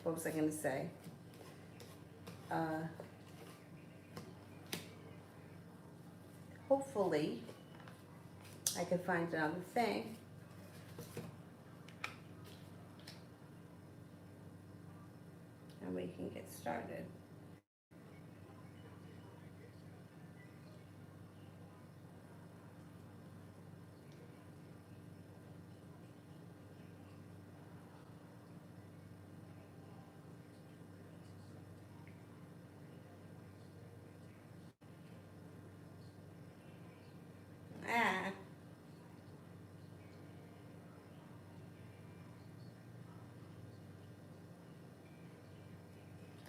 what was I going to say? Uh, Hopefully, I can find another thing. And we can get started. Ah,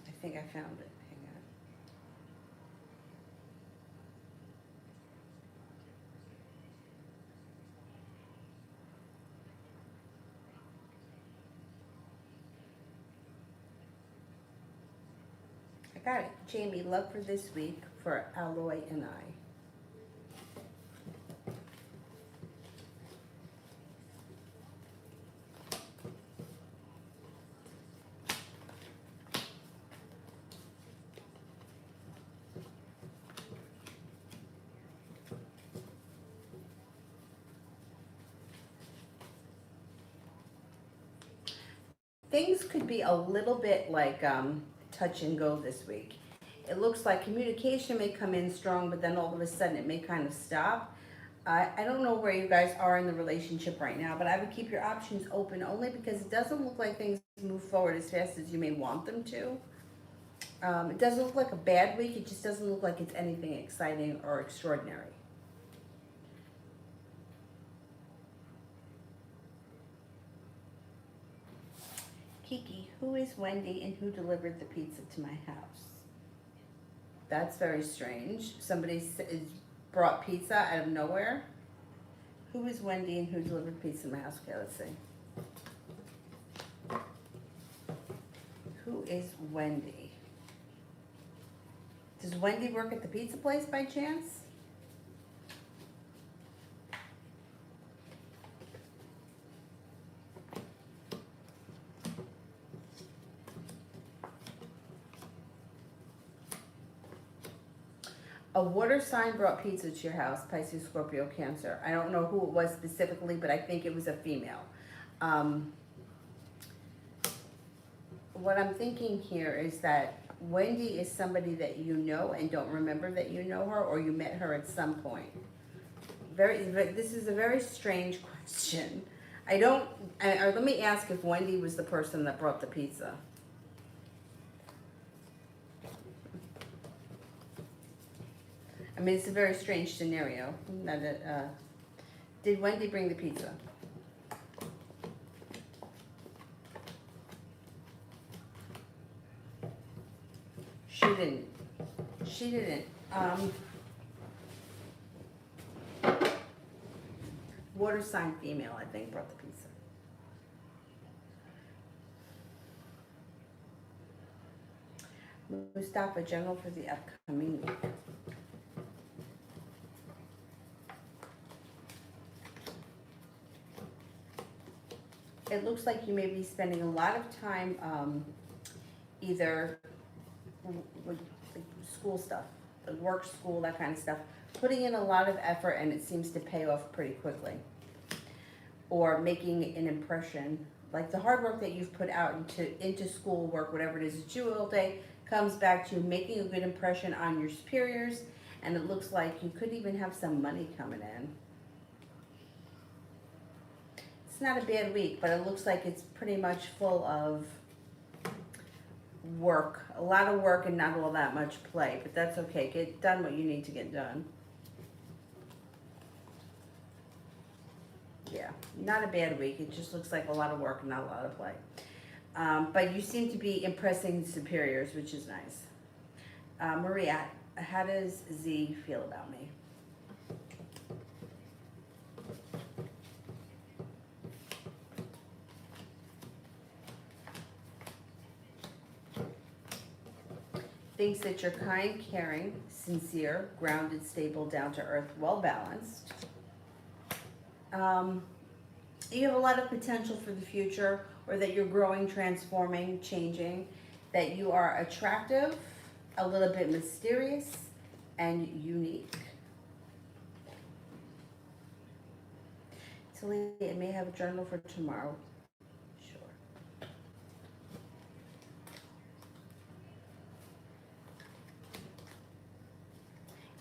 I think I found it. Hang on. I got it. Jamie, love for this week for Alloy and I. Things could be a little bit like touch and go this week. It looks like communication may come in strong, but then all of a sudden it may kind of stop. I don't know where you guys are in the relationship right now, but I would keep your options open only because it doesn't look like things move forward as fast as you may want them to. It doesn't look like a bad week. It just doesn't look like it's anything exciting or extraordinary. Kiki, who is Wendy and who delivered the pizza to my house? That's very strange. Brought pizza out of nowhere. Who is Wendy and who delivered pizza to my house? Okay, let's see. Who is Wendy? Does Wendy work at the pizza place by chance? A water sign brought pizza to your house, Pisces, Scorpio, Cancer. I don't know who it was specifically, but I think it was a female. What I'm thinking here is that Wendy is somebody that you know and don't remember that you know her, or you met her at some point. This is a very strange question. Or let me ask if Wendy was the person that brought the pizza. I mean, it's a very strange scenario. Did Wendy bring the pizza? She didn't. She didn't. Water sign female, I think, brought the pizza. Mustafa, general for the upcoming week. It looks like you may be spending a lot of time either with school stuff, work, school, that kind of stuff, putting in a lot of effort, and it seems to pay off pretty quickly. Or making an impression, like the hard work that you've put out into school work, whatever it is that you do all day, comes back to making a good impression on your superiors, and it looks like you could even have some money coming in. It's not a bad week, but it looks like it's pretty much full of work, a lot of work and not all that much play, but that's okay. Get done what you need to get done. Yeah, not a bad week. It just looks like a lot of work and not a lot of play. But you seem to be impressing superiors, which is nice. Maria, how does Z feel about me? Thinks that you're kind, caring, sincere, grounded, stable, down to earth, well balanced. You have a lot of potential for the future, or that you're growing, transforming, changing, that you are attractive, a little bit mysterious, and unique. Talia may have a journal for tomorrow. Sure.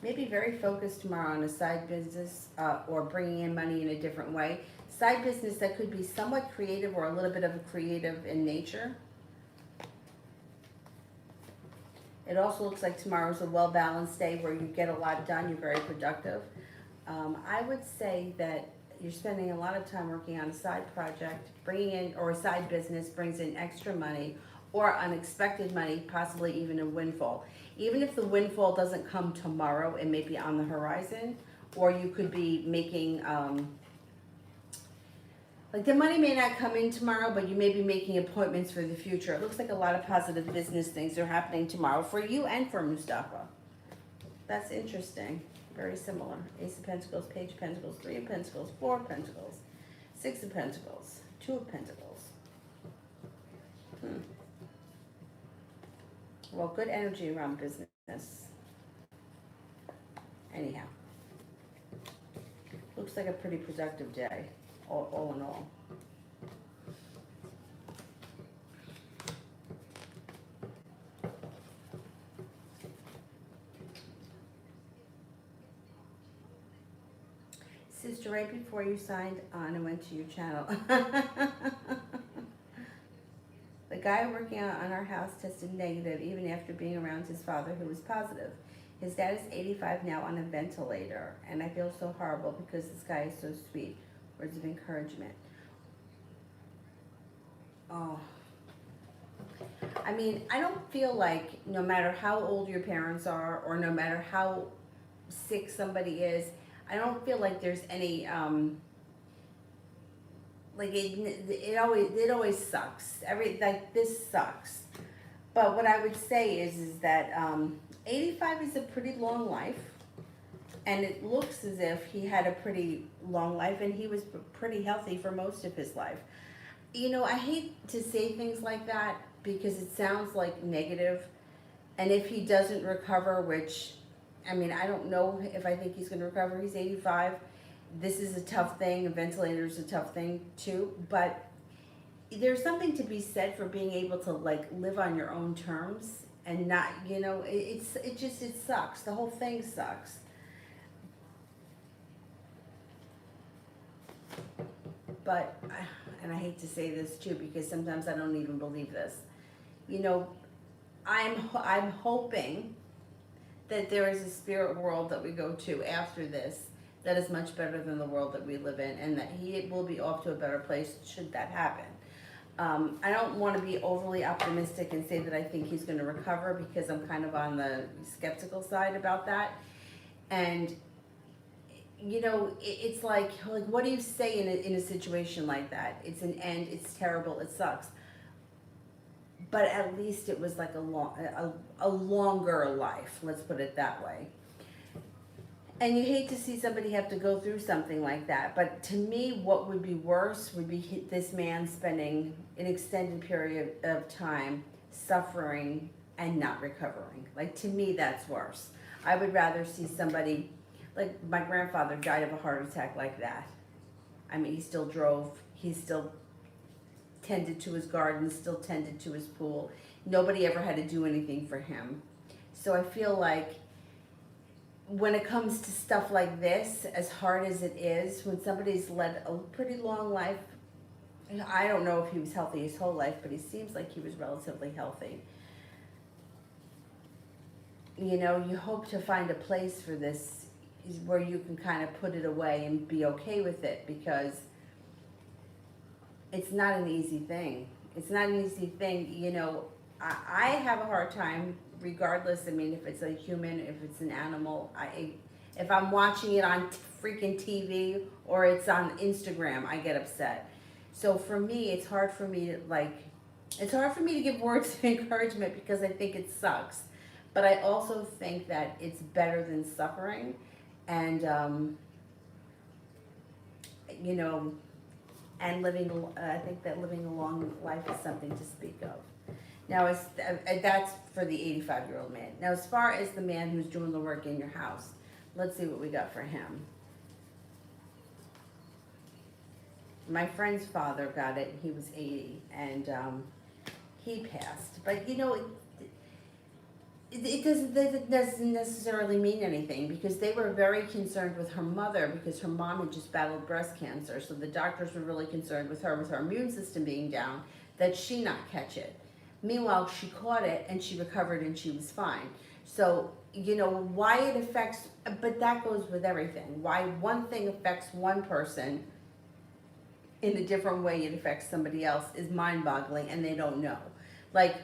Maybe very focused tomorrow on a side business or bringing in money in a different way. Side business that could be somewhat creative or a little bit of a creative in nature. It also looks like tomorrow's a well-balanced day where you get a lot done, you're very productive. I would say that you're spending a lot of time working on a side project, bringing in, or a side business brings in extra money or unexpected money, possibly even a windfall. Even if the windfall doesn't come tomorrow, it may be on the horizon, or you could be making, like the money may not come in tomorrow, but you may be making appointments for the future. It looks like a lot of positive business things are happening tomorrow for you and for Mustafa. That's interesting. Very similar. Ace of Pentacles, Page of Pentacles, Three of Pentacles, Four of Pentacles, Six of Pentacles, Two of Pentacles. Well, good energy around business. Anyhow. Looks like a pretty productive day, all in all. Sister, right before you signed on, I went to your channel. The guy working on our house tested negative even after being around his father, who was positive. His dad is 85 now on a ventilator, and I feel so horrible because this guy is so sweet. Words of encouragement. Oh. I mean, I don't feel like no matter how old your parents are or no matter how sick somebody is, I don't feel like there's any, like it always sucks. Like this sucks. But what I would say is that 85 is a pretty long life, and it looks as if he had a pretty long life, and he was pretty healthy for most of his life. You know, I hate to say things like that because it sounds like negative, and if he doesn't recover, which, I mean, I don't know if I think he's going to recover. He's 85. This is a tough thing. A ventilator is a tough thing too, but there's something to be said for being able to like live on your own terms and not, you know, it sucks. The whole thing sucks. But, and I hate to say this too, because sometimes I don't even believe this. You know, I'm hoping that there is a spirit world that we go to after this that is much better than the world that we live in, and that he will be off to a better place should that happen. I don't want to be overly optimistic and say that I think he's going to recover, because I'm kind of on the skeptical side about that. And, you know, it's like what do you say in a situation like that? It's an end, it's terrible, it sucks. But at least it was like a longer life, let's put it that way. And you hate to see somebody have to go through something like that. But to me, what would be worse would be this man spending an extended period of time suffering and not recovering. Like, to me, that's worse. I would rather see somebody, like my grandfather died of a heart attack like that. I mean, he still drove, he still tended to his garden, still tended to his pool. Nobody ever had to do anything for him. So I feel like when it comes to stuff like this, as hard as it is, when somebody's led a pretty long life, I don't know if he was healthy his whole life, but he seems like he was relatively healthy. You know, you hope to find a place for this where you can kind of put it away and be okay with it, because it's not an easy thing. It's not an easy thing, you know. I have a hard time regardless. I mean, if it's a human, if it's an animal, if I'm watching it on freaking TV or it's on Instagram, I get upset. So for me, it's hard for me to give words of encouragement, because I think it sucks. But I also think that it's better than suffering. And, you know, and I think that living a long life is something to speak of. Now, that's for the 85-year-old man. Now, as far as the man who's doing the work in your house, let's see what we got for him. My friend's father got it. He was 80, and he passed. But it doesn't necessarily mean anything, because they were very concerned with her mother, because her mom had just battled breast cancer. So the doctors were really concerned with her immune system being down, that she not catch it. Meanwhile, she caught it and she recovered and she was fine. So, why it affects, but that goes with everything. Why one thing affects one person in a different way it affects somebody else is mind-boggling, and they don't know. Like,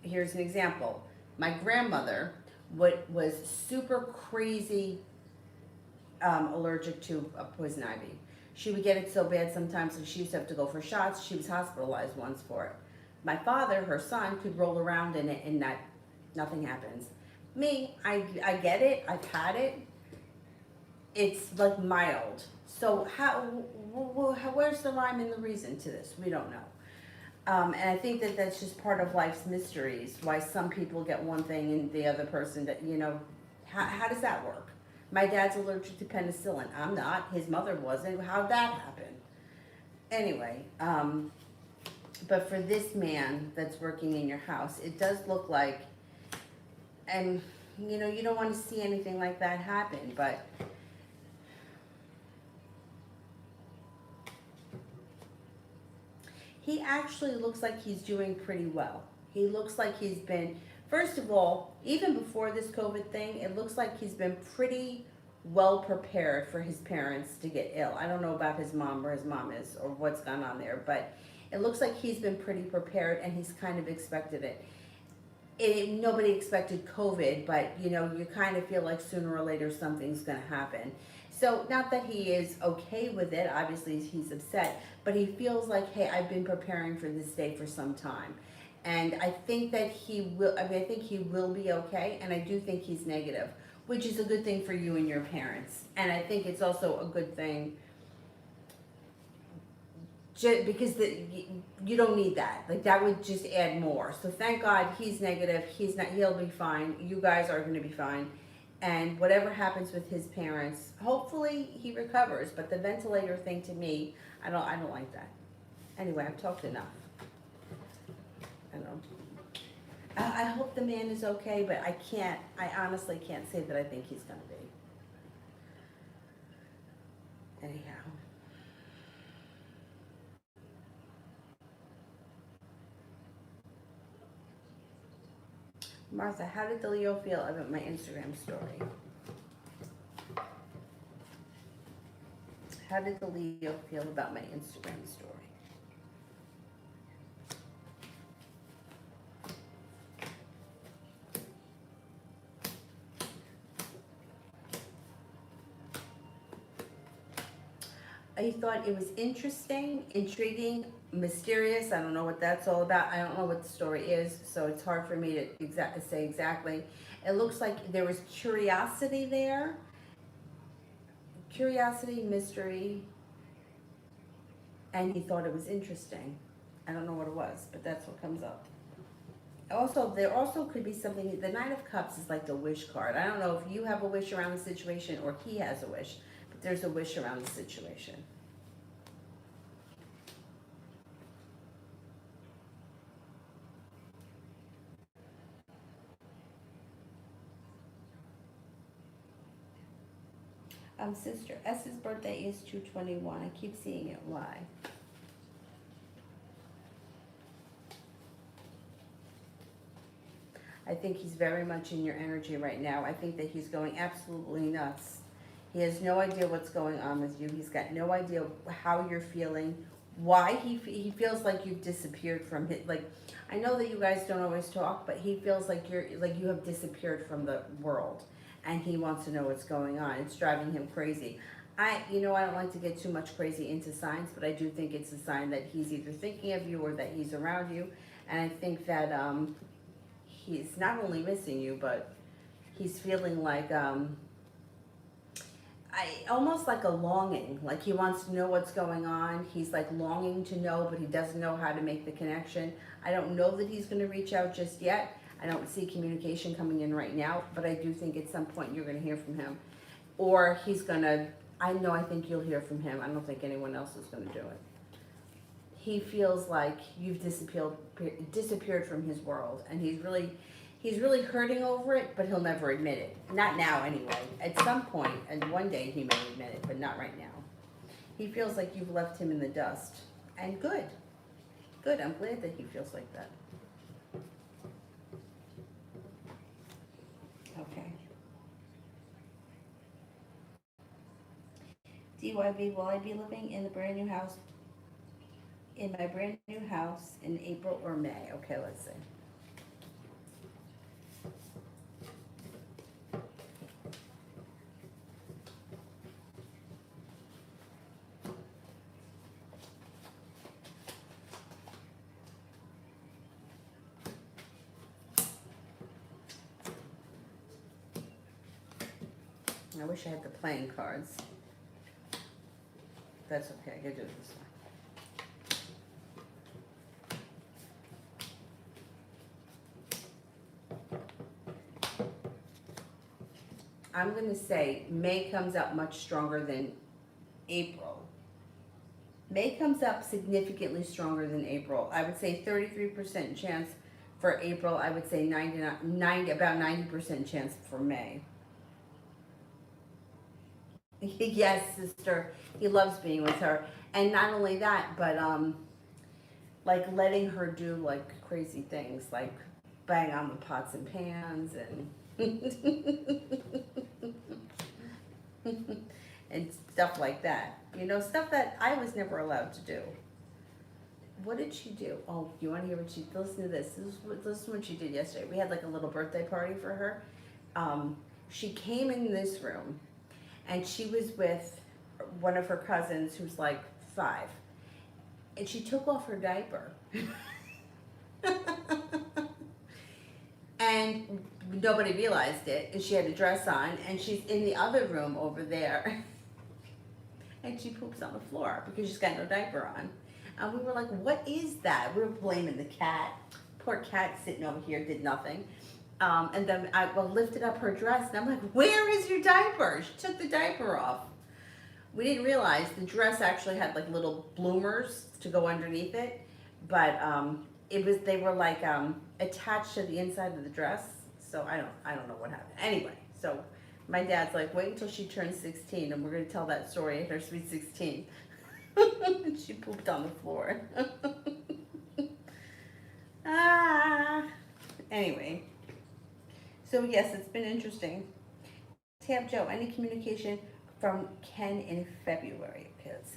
here's an example. My grandmother was super crazy allergic to poison ivy. She would get it so bad sometimes that she used to have to go for shots. She was hospitalized once for it. My father, her son, could roll around in it and nothing happens. Me, I get it. I've had it. It's like mild. So where's the rhyme and the reason to this? We don't know. And I think that's just part of life's mysteries, why some people get one thing and the other person, how does that work? My dad's allergic to penicillin. I'm not. His mother wasn't. How'd that happen? Anyway, but for this man that's working in your house, it does look like, and you don't want to see anything like that happen, but he actually looks like he's doing pretty well. He looks like he's been, first of all, even before this COVID thing, it looks like he's been pretty well prepared for his parents to get ill. I don't know about his mom, where his mom is, or what's gone on there, but it looks like he's been pretty prepared, and he's kind of expected it. Nobody expected COVID, but you kind of feel like sooner or later something's going to happen. So not that he is okay with it, obviously he's upset, but he feels like, hey, I've been preparing for this day for some time. And I think that he will, I think he will be okay, and I do think he's negative, which is a good thing for you and your parents. And I think it's also a good thing because you don't need that. Like, that would just add more. So thank God he's negative. He'll be fine. You guys are going to be fine. And whatever happens with his parents, hopefully he recovers. But the ventilator thing, to me, I don't like that. Anyway, I've talked enough. I don't know. I hope the man is okay, but I honestly can't say that I think he's going to be. Anyhow. Martha, how did the Leo feel about my Instagram story? How did the Leo feel about my Instagram story? I thought it was interesting, intriguing, mysterious. I don't know what that's all about. I don't know what the story is, so it's hard for me to say exactly. It looks like there was curiosity there. Curiosity, mystery, and he thought it was interesting. I don't know what it was, but that's what comes up. Also, there also could be something, the Nine of Cups is like the wish card. I don't know if you have a wish around the situation or he has a wish, but there's a wish around the situation. Sister S's birthday is 2/21. I keep seeing it. Why? I think he's very much in your energy right now. I think that he's going absolutely nuts. He has no idea what's going on with you. He's got no idea how you're feeling, why he feels like you've disappeared from his, like, I know that you guys don't always talk, but he feels like you have disappeared from the world, and he wants to know what's going on. It's driving him crazy. I don't like to get too much crazy into signs, but I do think it's a sign that he's either thinking of you or that he's around you, and I think that he's not only missing you, but he's feeling like almost like a longing, like he wants to know what's going on. He's like longing to know, but he doesn't know how to make the connection. I don't know that he's going to reach out just yet. I don't see communication coming in right now, but I do think at some point you're going to hear from him. Or he's going to, I think you'll hear from him. I don't think anyone else is going to do it. He feels like you've disappeared from his world, and he's really hurting over it, but he'll never admit it. Not now anyway. At some point, and one day he may admit it, but not right now. He feels like you've left him in the dust. And good. Good, I'm glad that he feels like that. Okay. DYB, will I be living in the brand new house, in my brand new house in April or May? Okay, let's see. I wish I had the playing cards. That's okay, I can do it this way. I'm gonna say May comes up much stronger than April. May comes up significantly stronger than April. I would say 33% chance for April. I would say about 90% chance for May. Yes, sister. He loves being with her. And not only that, but like letting her do like crazy things, like bang on the pots and pans and and stuff like that. You know, stuff that I was never allowed to do. What did she do? Oh, you want to hear what she, listen to this. Listen to what she did yesterday. We had like a little birthday party for her. She came in this room, and she was with one of her cousins who's like 5. And she took off her diaper. And nobody realized it. And she had a dress on. And she's in the other room over there. And she poops on the floor because she's got no diaper on. And we were like, what is that? We were blaming the cat. Poor cat sitting over here did nothing. And then I lifted up her dress, and I'm like, where is your diaper? She took the diaper off. We didn't realize the dress actually had like little bloomers to go underneath it, but they were like attached to the inside of the dress. So I don't know what happened. Anyway, so my dad's like, wait until she turns 16, and we're gonna tell that story at her sweet 16. And she pooped on the floor. Anyway. So yes, it's been interesting. Tab Joe, any communication from Ken in February? Okay, let's see.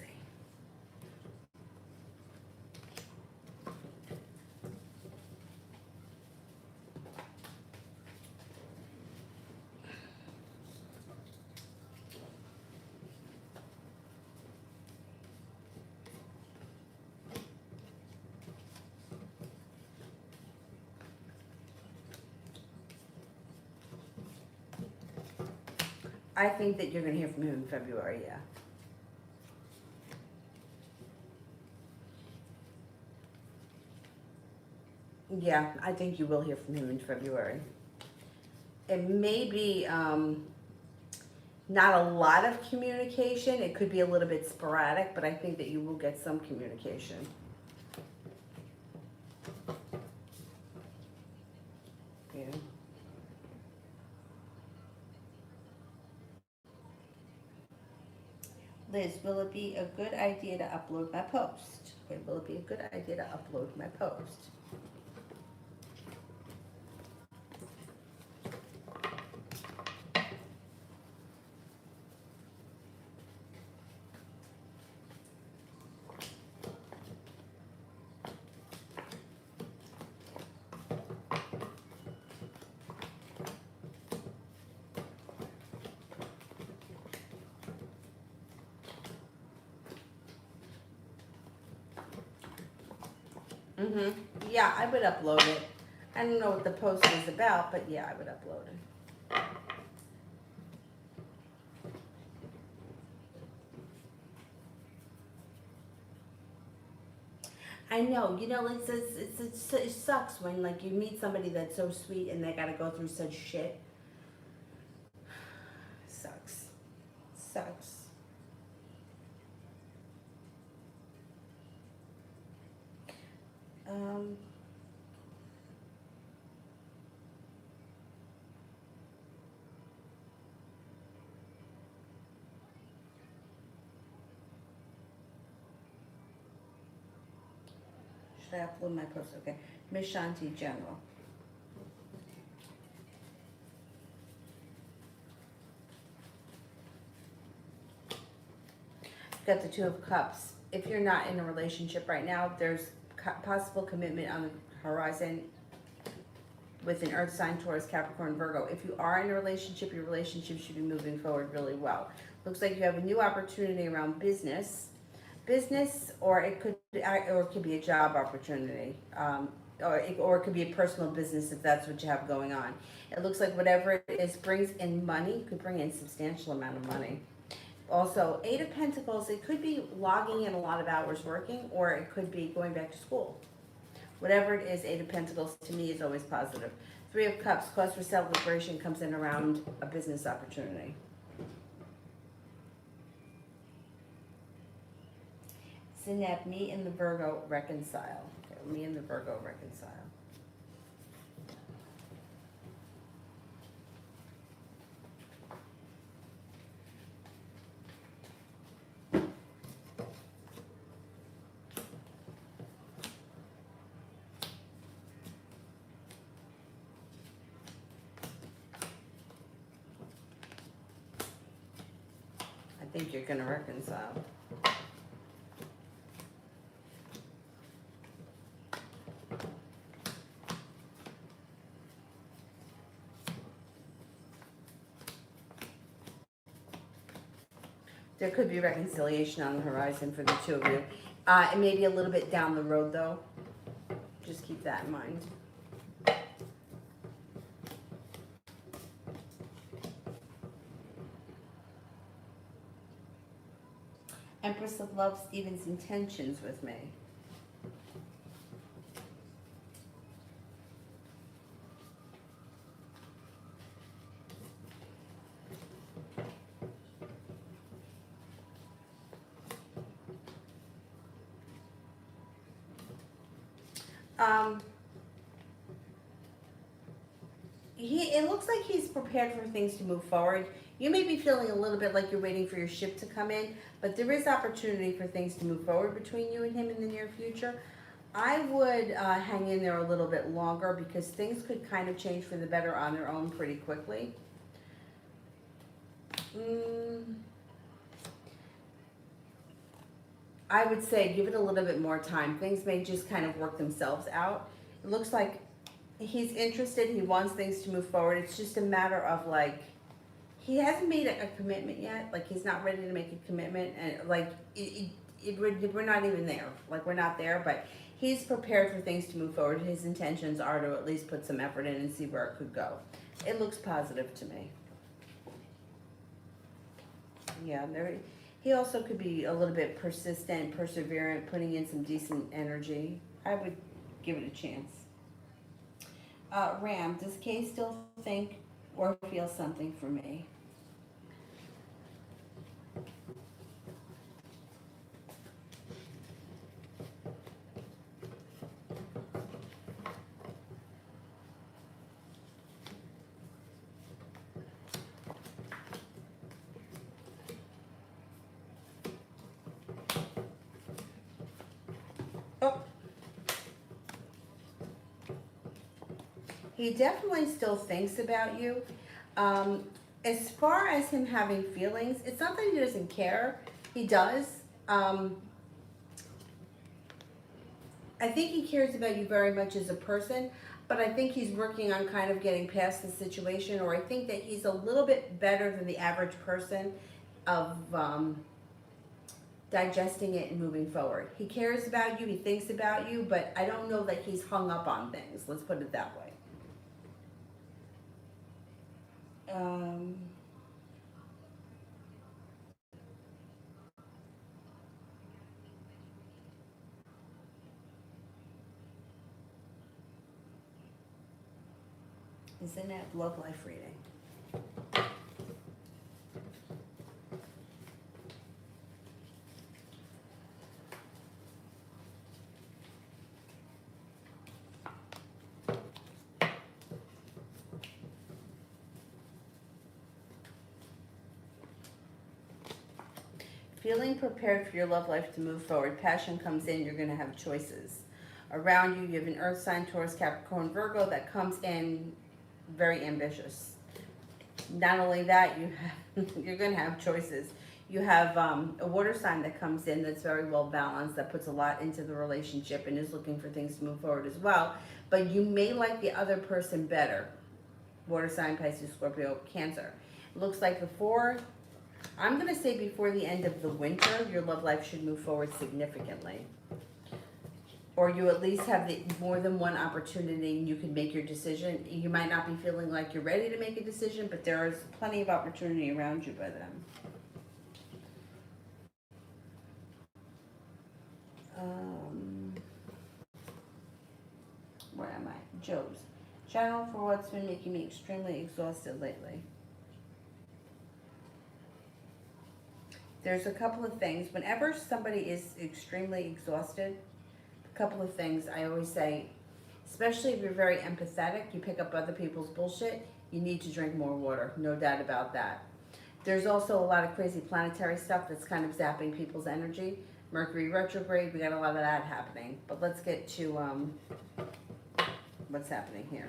I think that you're going to hear from him in February, yeah. Yeah, I think you will hear from him in February. It may be not a lot of communication. It could be a little bit sporadic, but I think that you will get some communication. Yeah. Liz, will it be a good idea to upload my post? Okay, will it be a good idea to upload my post? Yeah, I would upload it. I don't know what the post is about, but yeah, I would upload it. I know, it sucks when like you meet somebody that's so sweet and they gotta go through such shit. Sucks. Sucks. Um, should I upload my post? Okay. Miss Shanti General. Got the Two of Cups. If you're not in a relationship right now, there's possible commitment on the horizon with an Earth sign, Taurus, Capricorn, Virgo. If you are in a relationship, your relationship should be moving forward really well. Looks like you have a new opportunity around business, or it could be a job opportunity, or it could be a personal business if that's what you have going on. It looks like whatever it is brings in money, could bring in substantial amount of money. Also, Eight of Pentacles, it could be logging in a lot of hours working, or it could be going back to school. Whatever it is, Eight of Pentacles to me is always positive. Three of Cups, cause for celebration comes in around a business opportunity. Synap, me and the Virgo reconcile. Okay, me and the Virgo reconcile. I think you're gonna reconcile. There could be reconciliation on the horizon for the two of you. It may be a little bit down the road though. Just keep that in mind. Empress of Love, Stephen's intentions with me. It looks like he's prepared for things to move forward. You may be feeling a little bit like you're waiting for your ship to come in, but there is opportunity for things to move forward between you and him in the near future. I would hang in there a little bit longer because things could kind of change for the better on their own pretty quickly. I would say give it a little bit more time. Things may just kind of work themselves out. It looks like he's interested. He wants things to move forward. It's just a matter of like, he hasn't made a commitment yet. Like he's not ready to make a commitment, and like we're not even there. Like we're not there, but he's prepared for things to move forward. His intentions are to at least put some effort in and see where it could go. It looks positive to me. Yeah, he also could be a little bit persistent, perseverant, putting in some decent energy. I would give it a chance. Ram, does Kay still think or feel something for me? Oh. He definitely still thinks about you. As far as him having feelings, it's not that he doesn't care. He does. I think he cares about you very much as a person, but I think he's working on kind of getting past the situation, or I think that he's a little bit better than the average person of digesting it and moving forward. He cares about you, he thinks about you, but I don't know that he's hung up on things. Let's put it that way. Um, Isn't it love life reading? Feeling prepared for your love life to move forward. Passion comes in, you're going to have choices. Around you, you have an earth sign, Taurus, Capricorn, Virgo that comes in very ambitious. Not only that, you're going to have choices. You have a water sign that comes in that's very well balanced, that puts a lot into the relationship and is looking for things to move forward as well. But you may like the other person better. Water sign, Pisces, Scorpio, Cancer. It looks like I'm going to say before the end of the winter, your love life should move forward significantly. Or you at least have more than one opportunity and you can make your decision. You might not be feeling like you're ready to make a decision, but there is plenty of opportunity around you by then. Where am I? Job's. Channel for what's been making me extremely exhausted lately. There's a couple of things. Whenever somebody is extremely exhausted, a couple of things I always say, especially if you're very empathetic, you pick up other people's bullshit, you need to drink more water. No doubt about that. There's also a lot of crazy planetary stuff that's kind of zapping people's energy. Mercury retrograde, we got a lot of that happening. But let's get to what's happening here.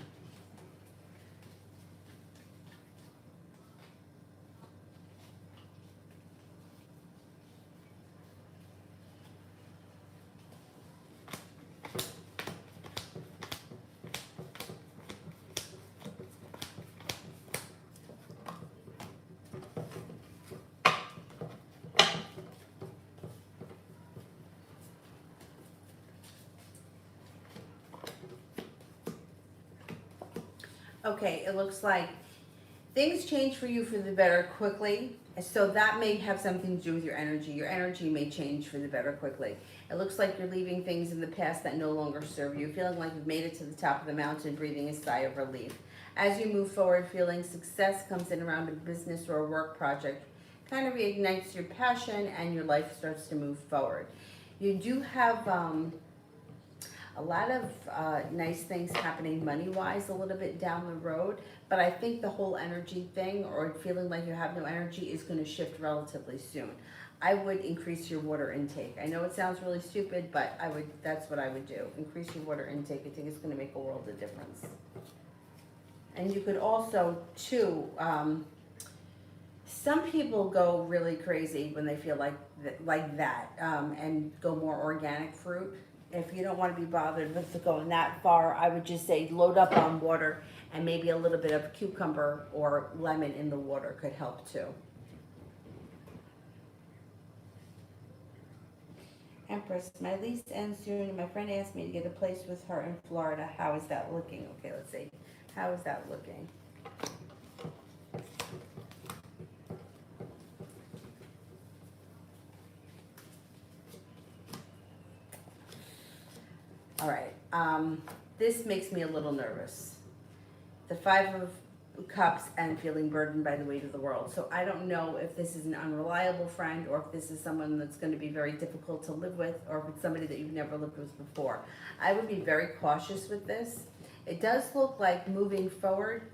Okay, it looks like things change for you for the better quickly. So that may have something to do with your energy. Your energy may change for the better quickly. It looks like you're leaving things in the past that no longer serve you, feeling like you've made it to the top of the mountain, breathing a sigh of relief. As you move forward, feeling success comes in around a business or a work project, kind of reignites your passion and your life starts to move forward. You do have a lot of nice things happening money-wise a little bit down the road, but I think the whole energy thing or feeling like you have no energy is going to shift relatively soon. I would increase your water intake. I know it sounds really stupid, but that's what I would do. Increase your water intake. I think it's going to make a world of difference. And you could also, too, some people go really crazy when they feel like that and go more organic fruit. If you don't want to be bothered with going that far, I would just say load up on water and maybe a little bit of cucumber or lemon in the water could help too. Empress, my lease ends soon and my friend asked me to get a place with her in Florida. How is that looking? Okay, let's see. How is that looking? All right, this makes me a little nervous. The Five of Cups and feeling burdened by the weight of the world. So I don't know if this is an unreliable friend or if this is someone that's going to be very difficult to live with or if it's somebody that you've never lived with before. I would be very cautious with this. It does look like moving forward,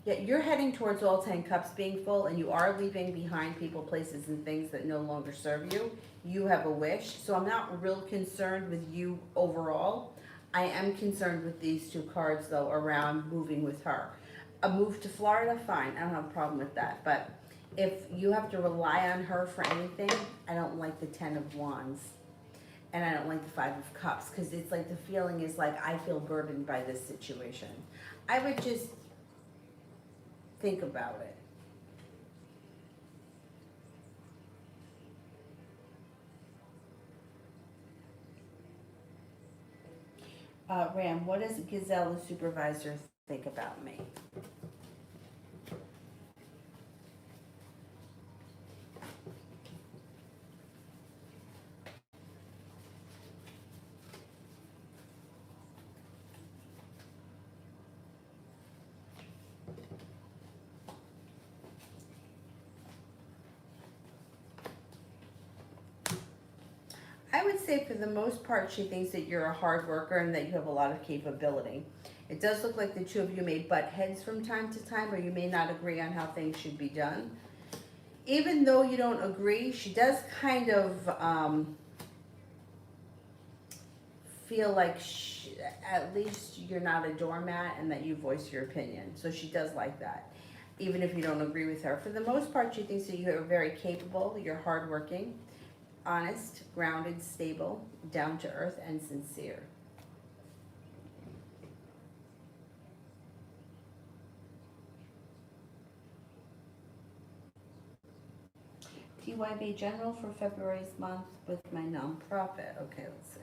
yet you're heading towards all 10 cups being full and you are leaving behind people, places, and things that no longer serve you. You have a wish. So I'm not real concerned with you overall. I am concerned with these two cards, though, around moving with her. A move to Florida, fine. I don't have a problem with that. But if you have to rely on her for anything, I don't like the 10 of Wands. And I don't like the 5 of Cups because it's like the feeling is like I feel burdened by this situation. I would just think about it. Ram, what does Gazelle, the supervisor, think about me? I would say for the most part, she thinks that you're a hard worker and that you have a lot of capability. It does look like the two of you may butt heads from time to time, or you may not agree on how things should be done. Even though you don't agree, she does kind of feel like at least you're not a doormat and that you voice your opinion. So she does like that, even if you don't agree with her. For the most part, she thinks that you're very capable, you're hardworking, honest, grounded, stable, down to earth, and sincere. TYB General for February's month with my nonprofit. Okay, let's see.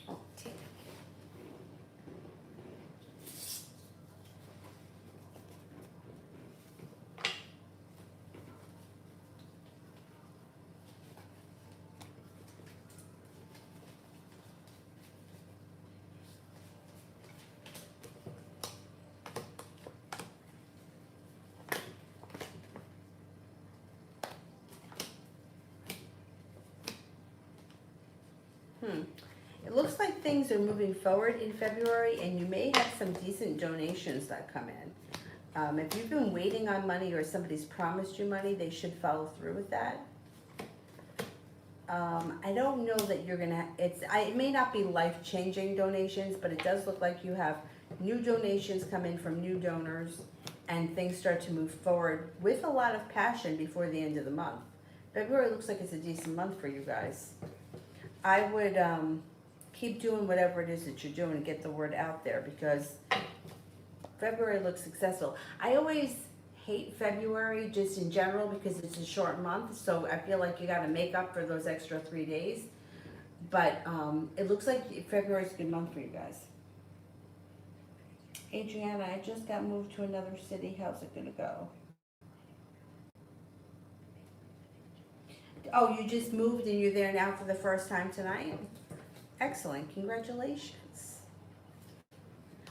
Oh, take it. It looks like things are moving forward in February, and you may have some decent donations that come in. If you've been waiting on money or somebody's promised you money, they should follow through with that. I don't know that you're gonna, it may not be life-changing donations, but it does look like you have new donations come in from new donors, and things start to move forward with a lot of passion before the end of the month. February looks like it's a decent month for you guys. I would keep doing whatever it is that you're doing and get the word out there, because February looks successful. I always hate February just in general because it's a short month, so I feel like you got to make up for those extra 3 days. But it looks like February's a good month for you guys. Adriana, I just got moved to another city. How's it gonna go? Oh, you just moved and you're there now for the first time tonight? Excellent, congratulations.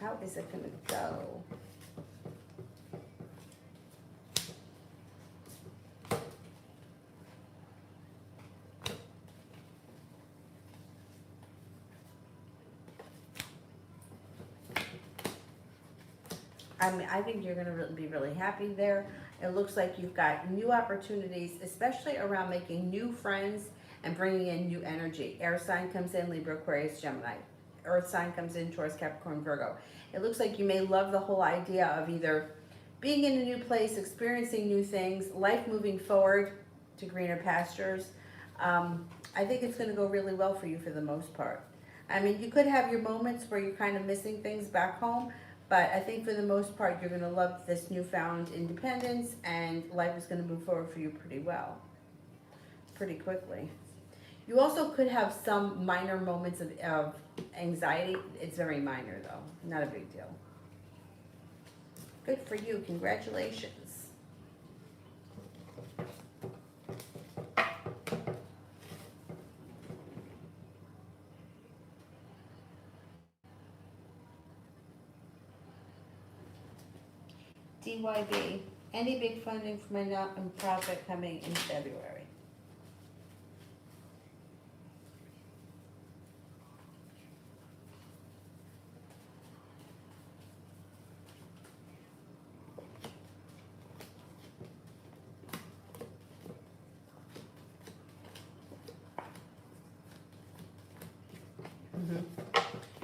How is it gonna go? I think you're gonna be really happy there. It looks like you've got new opportunities, especially around making new friends and bringing in new energy. Air sign comes in, Libra, Aquarius, Gemini. Earth sign comes in, Taurus, Capricorn, Virgo. It looks like you may love the whole idea of either being in a new place, experiencing new things, life moving forward to greener pastures. I think it's gonna go really well for you for the most part. I mean, you could have your moments where you're kind of missing things back home, but I think for the most part, you're gonna love this newfound independence, and life is gonna move forward for you pretty well, pretty quickly. You also could have some minor moments of anxiety. It's very minor though, not a big deal. Good for you, congratulations. DYB, any big funding for my nonprofit coming in February?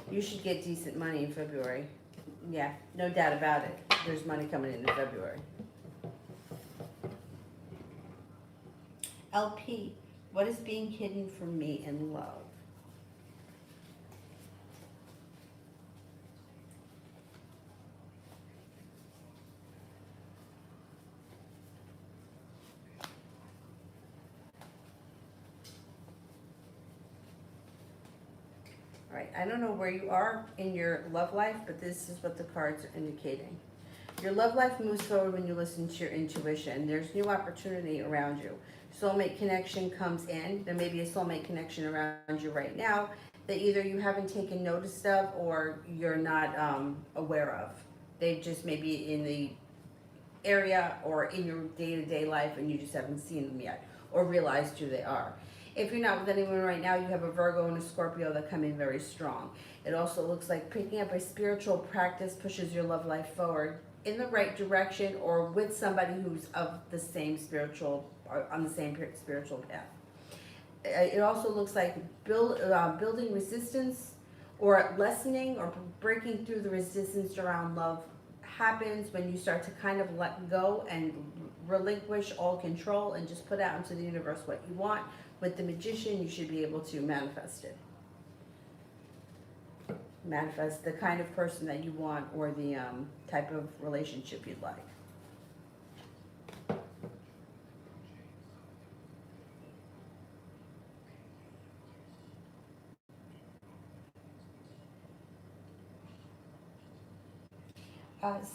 You should get decent money in February. Yeah, no doubt about it. There's money coming in February. LP, what is being hidden from me in love? All right, I don't know where you are in your love life, but this is what the cards are indicating. Your love life moves forward when you listen to your intuition. There's new opportunity around you. Soulmate connection comes in. There may be a soulmate connection around you right now that either you haven't taken notice of or you're not aware of. They just may be in the area or in your day-to-day life and you just haven't seen them yet. or realized who they are. If you're not with anyone right now, you have a Virgo and a Scorpio that come in very strong. It also looks like picking up a spiritual practice pushes your love life forward in the right direction, or with somebody who's of the same spiritual, or on the same spiritual path. It also looks like building resistance or lessening or breaking through the resistance around love happens when you start to kind of let go and relinquish all control and just put out into the universe what you want. With the Magician, you should be able to manifest it. Manifest the kind of person that you want, or the type of relationship you'd like.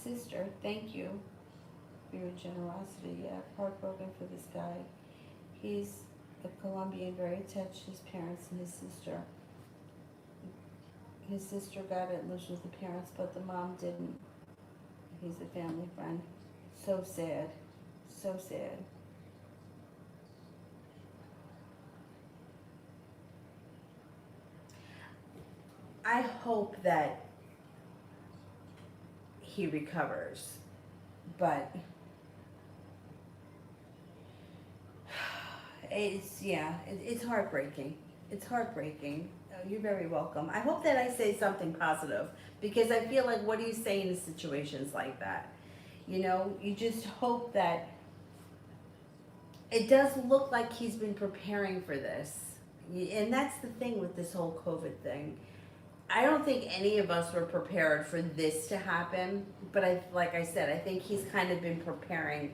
Sister, thank you for your generosity. Yeah, heartbroken for this guy. He's a Colombian, very attached to his parents and his sister. His sister got it and lives with the parents, but the mom didn't. He's a family friend. So sad. So sad. I hope that he recovers, but it's heartbreaking. It's heartbreaking. You're very welcome. I hope that I say something positive, because I feel like, what do you say in situations like that? You know, you just hope that it does look like he's been preparing for this. And that's the thing with this whole COVID thing. I don't think any of us were prepared for this to happen, but like I said, I think he's kind of been preparing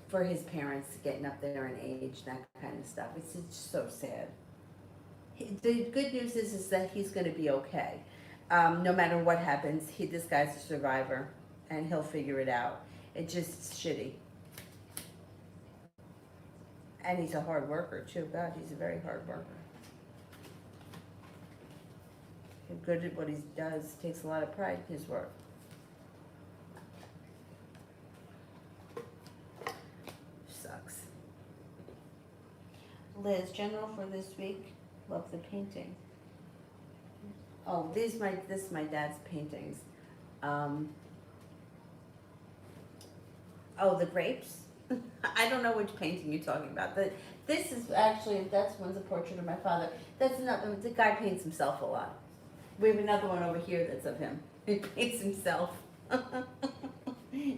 for his parents getting up there in age, that kind of stuff. It's just so sad. The good news is that he's going to be okay. No matter what happens, this guy's a survivor, and he'll figure it out. It's just shitty. And he's a hard worker too. God, he's a very hard worker. He's good at what he does. Takes a lot of pride in his work. Sucks. Liz, general for this week. Love the painting. Oh, this is my dad's paintings. Oh, the grapes? I don't know which painting you're talking about. This is actually, one's a portrait of my father. That's another, the guy paints himself a lot. We have another one over here that's of him. He paints himself.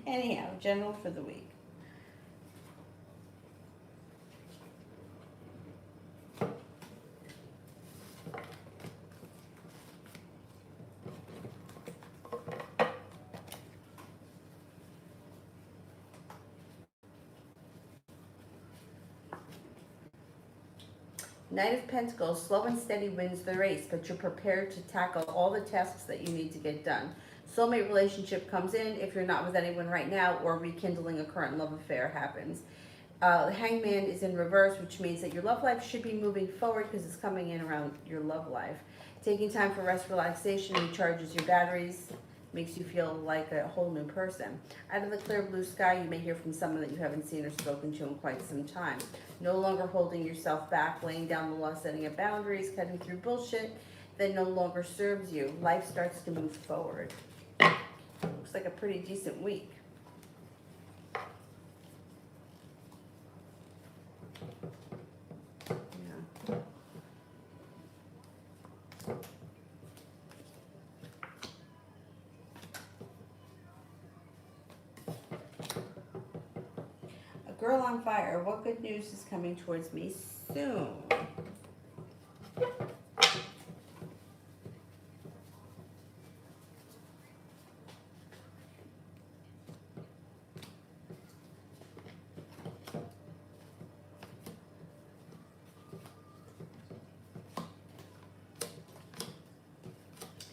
Anyhow, general for the week. Knight of Pentacles, slow and steady wins the race, but you're prepared to tackle all the tasks that you need to get done. Soulmate relationship comes in if you're not with anyone right now, or rekindling a current love affair happens. The Hangman is in reverse, which means that your love life should be moving forward, because it's coming in around your love life. Taking time for rest, relaxation recharges your batteries, makes you feel like a whole new person. Out of the clear blue sky, you may hear from someone that you haven't seen or spoken to in quite some time. No longer holding yourself back, laying down the law, setting up boundaries, cutting through bullshit that no longer serves you. Life starts to move forward. Looks like a pretty decent week. Yeah. Girl on fire, what good news is coming towards me soon?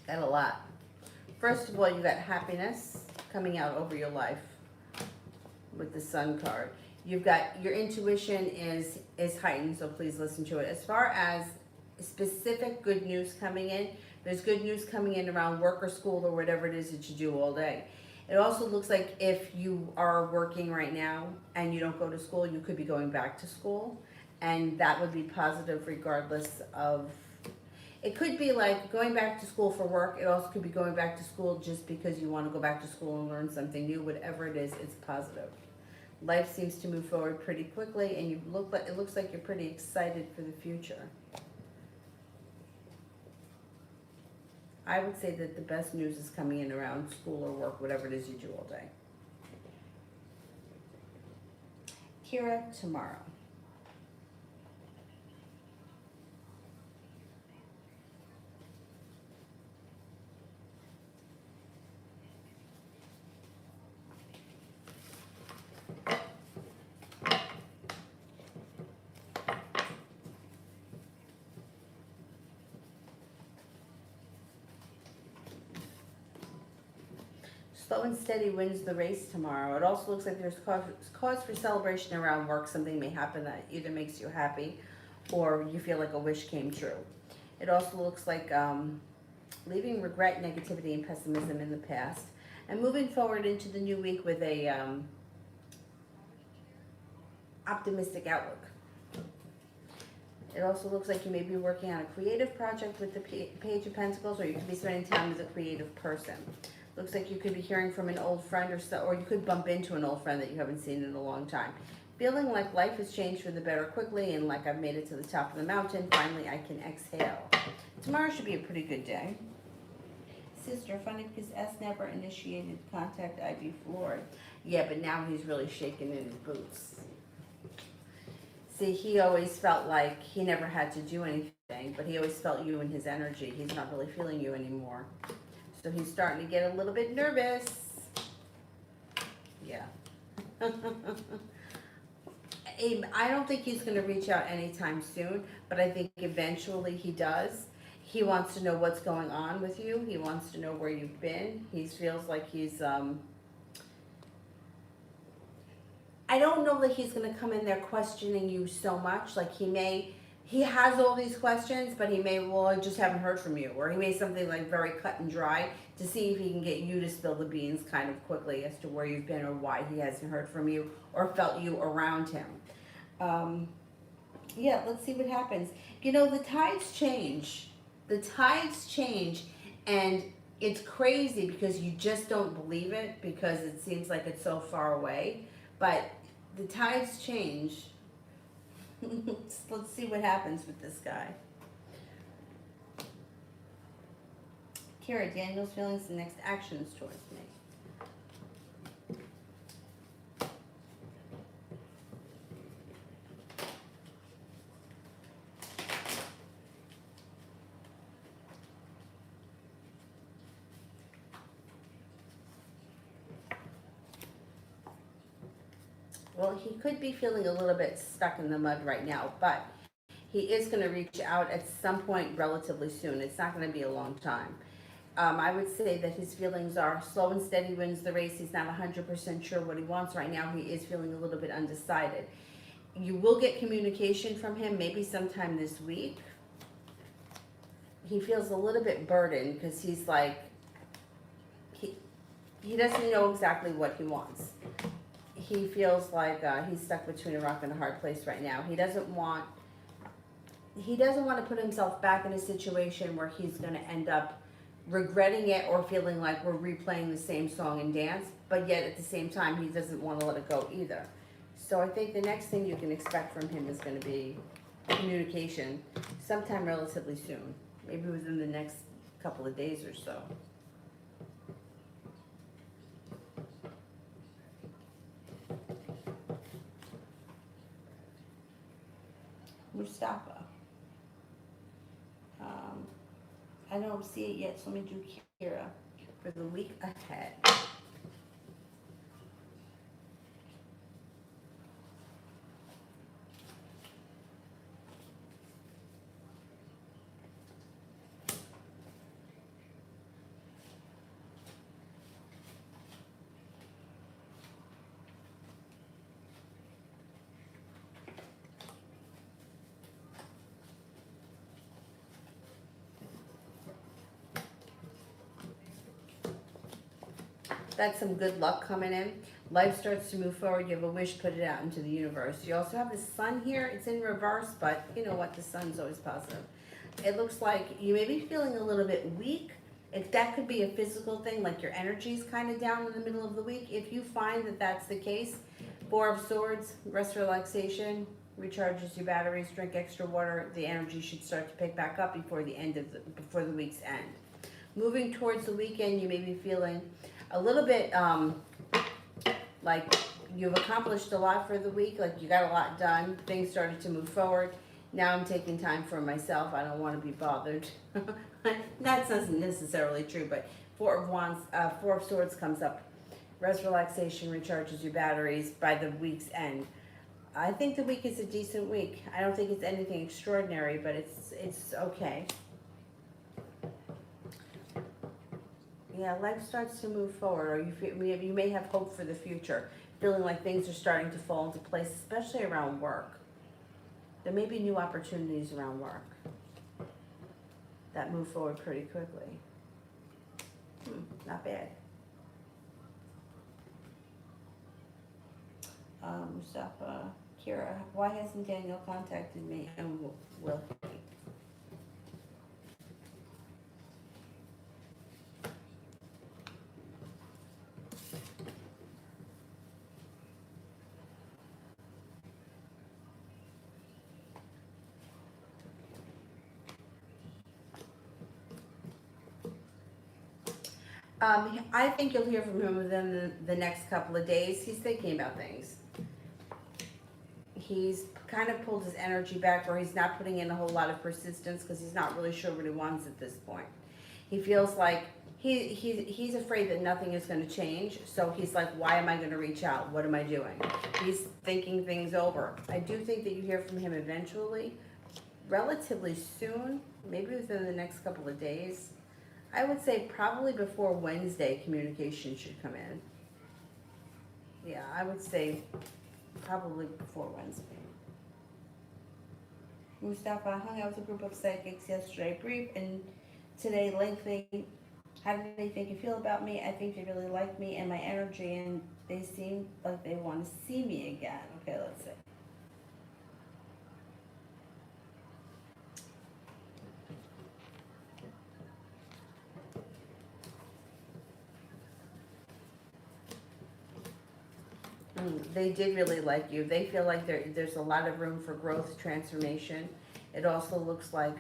Got a lot. First of all, you got happiness coming out over your life with the Sun card. You've got your intuition is heightened, so please listen to it. As far as specific good news coming in, there's good news coming in around work or school or whatever it is that you do all day. It also looks like if you are working right now and you don't go to school, you could be going back to school. And that would be positive regardless of, it could be like going back to school for work. It also could be going back to school just because you want to go back to school and learn something new. Whatever it is, it's positive. Life seems to move forward pretty quickly, and it looks like you're pretty excited for the future. I would say that the best news is coming in around school or work, whatever it is you do all day. Kira, tomorrow. Slow and steady wins the race tomorrow. It also looks like there's cause for celebration around work. Something may happen that either makes you happy or you feel like a wish came true. It also looks like leaving regret, negativity, and pessimism in the past and moving forward into the new week with a optimistic outlook. It also looks like you may be working on a creative project with the Page of Pentacles, or you could be spending time with a creative person. Looks like you could be hearing from an old friend or you could bump into an old friend that you haven't seen in a long time. Feeling like life has changed for the better quickly and like I've made it to the top of the mountain. Finally, I can exhale. Tomorrow should be a pretty good day. Sister, funny because S never initiated contact, I'd be floored. Yeah, but now he's really shaking in his boots. See, he always felt like he never had to do anything, but he always felt you in his energy. He's not really feeling you anymore. So he's starting to get a little bit nervous. Yeah. I don't think he's going to reach out anytime soon, but I think eventually he does. He wants to know what's going on with you. He wants to know where you've been. He feels like he's, I don't know that he's going to come in there questioning you so much. Like he has all these questions, but he may, well, I just haven't heard from you. Or he may something like very cut and dry to see if he can get you to spill the beans kind of quickly as to where you've been or why he hasn't heard from you or felt you around him. Yeah, let's see what happens. You know, the tides change. The tides change, and it's crazy because you just don't believe it because it seems like it's so far away. But the tides change. Let's see what happens with this guy. Kira, Daniel's feelings and next actions towards me. Well, he could be feeling a little bit stuck in the mud right now, but he is going to reach out at some point relatively soon. It's not going to be a long time. I would say that his feelings are slow and steady wins the race. He's not 100% sure what he wants right now. He is feeling a little bit undecided. You will get communication from him maybe sometime this week. He feels a little bit burdened because he's like, he doesn't know exactly what he wants. He feels like he's stuck between a rock and a hard place right now. He doesn't want to put himself back in a situation where he's going to end up regretting it or feeling like we're replaying the same song and dance, but yet at the same time he doesn't want to let it go either. So I think the next thing you can expect from him is going to be communication sometime relatively soon, maybe within the next couple of days or so. Mustafa. I don't see it yet, so let me do Kira for the week ahead. That's some good luck coming in. Life starts to move forward. You have a wish, put it out into the universe. You also have the sun here. It's in reverse, but you know what? The sun's always positive. It looks like you may be feeling a little bit weak. If that could be a physical thing, like your energy's kind of down in the middle of the week. If you find that that's the case, Four of Swords, rest, relaxation, recharges your batteries, drink extra water. The energy should start to pick back up before before the week's end. Moving towards the weekend, you may be feeling a little bit like you've accomplished a lot for the week, like you got a lot done, things started to move forward. Now I'm taking time for myself. I don't want to be bothered. That's not necessarily true, but Four of Swords comes up. Rest, relaxation, recharges your batteries by the week's end. I think the week is a decent week. I don't think it's anything extraordinary, but it's okay. Yeah, life starts to move forward, or you may have hope for the future, feeling like things are starting to fall into place, especially around work. There may be new opportunities around work that move forward pretty quickly. Not bad. Mustafa, Kira, why hasn't Daniel contacted me, and will he? I think you'll hear from him within the next couple of days. He's thinking about things. He's kind of pulled his energy back, or he's not putting in a whole lot of persistence because he's not really sure what he wants at this point. He feels like he's afraid that nothing is going to change. So he's like, why am I going to reach out? What am I doing? He's thinking things over. I do think that you hear from him eventually, relatively soon, maybe within the next couple of days. I would say probably before Wednesday, communication should come in. Yeah, I would say probably before Wednesday. Mustafa, hung out with a group of psychics yesterday, brief, and today lengthy. How do they think you feel about me? I think they really like me and my energy, and they seem like they want to see me again. Okay, let's see. They did really like you. They feel like there's a lot of room for growth, transformation. It also looks like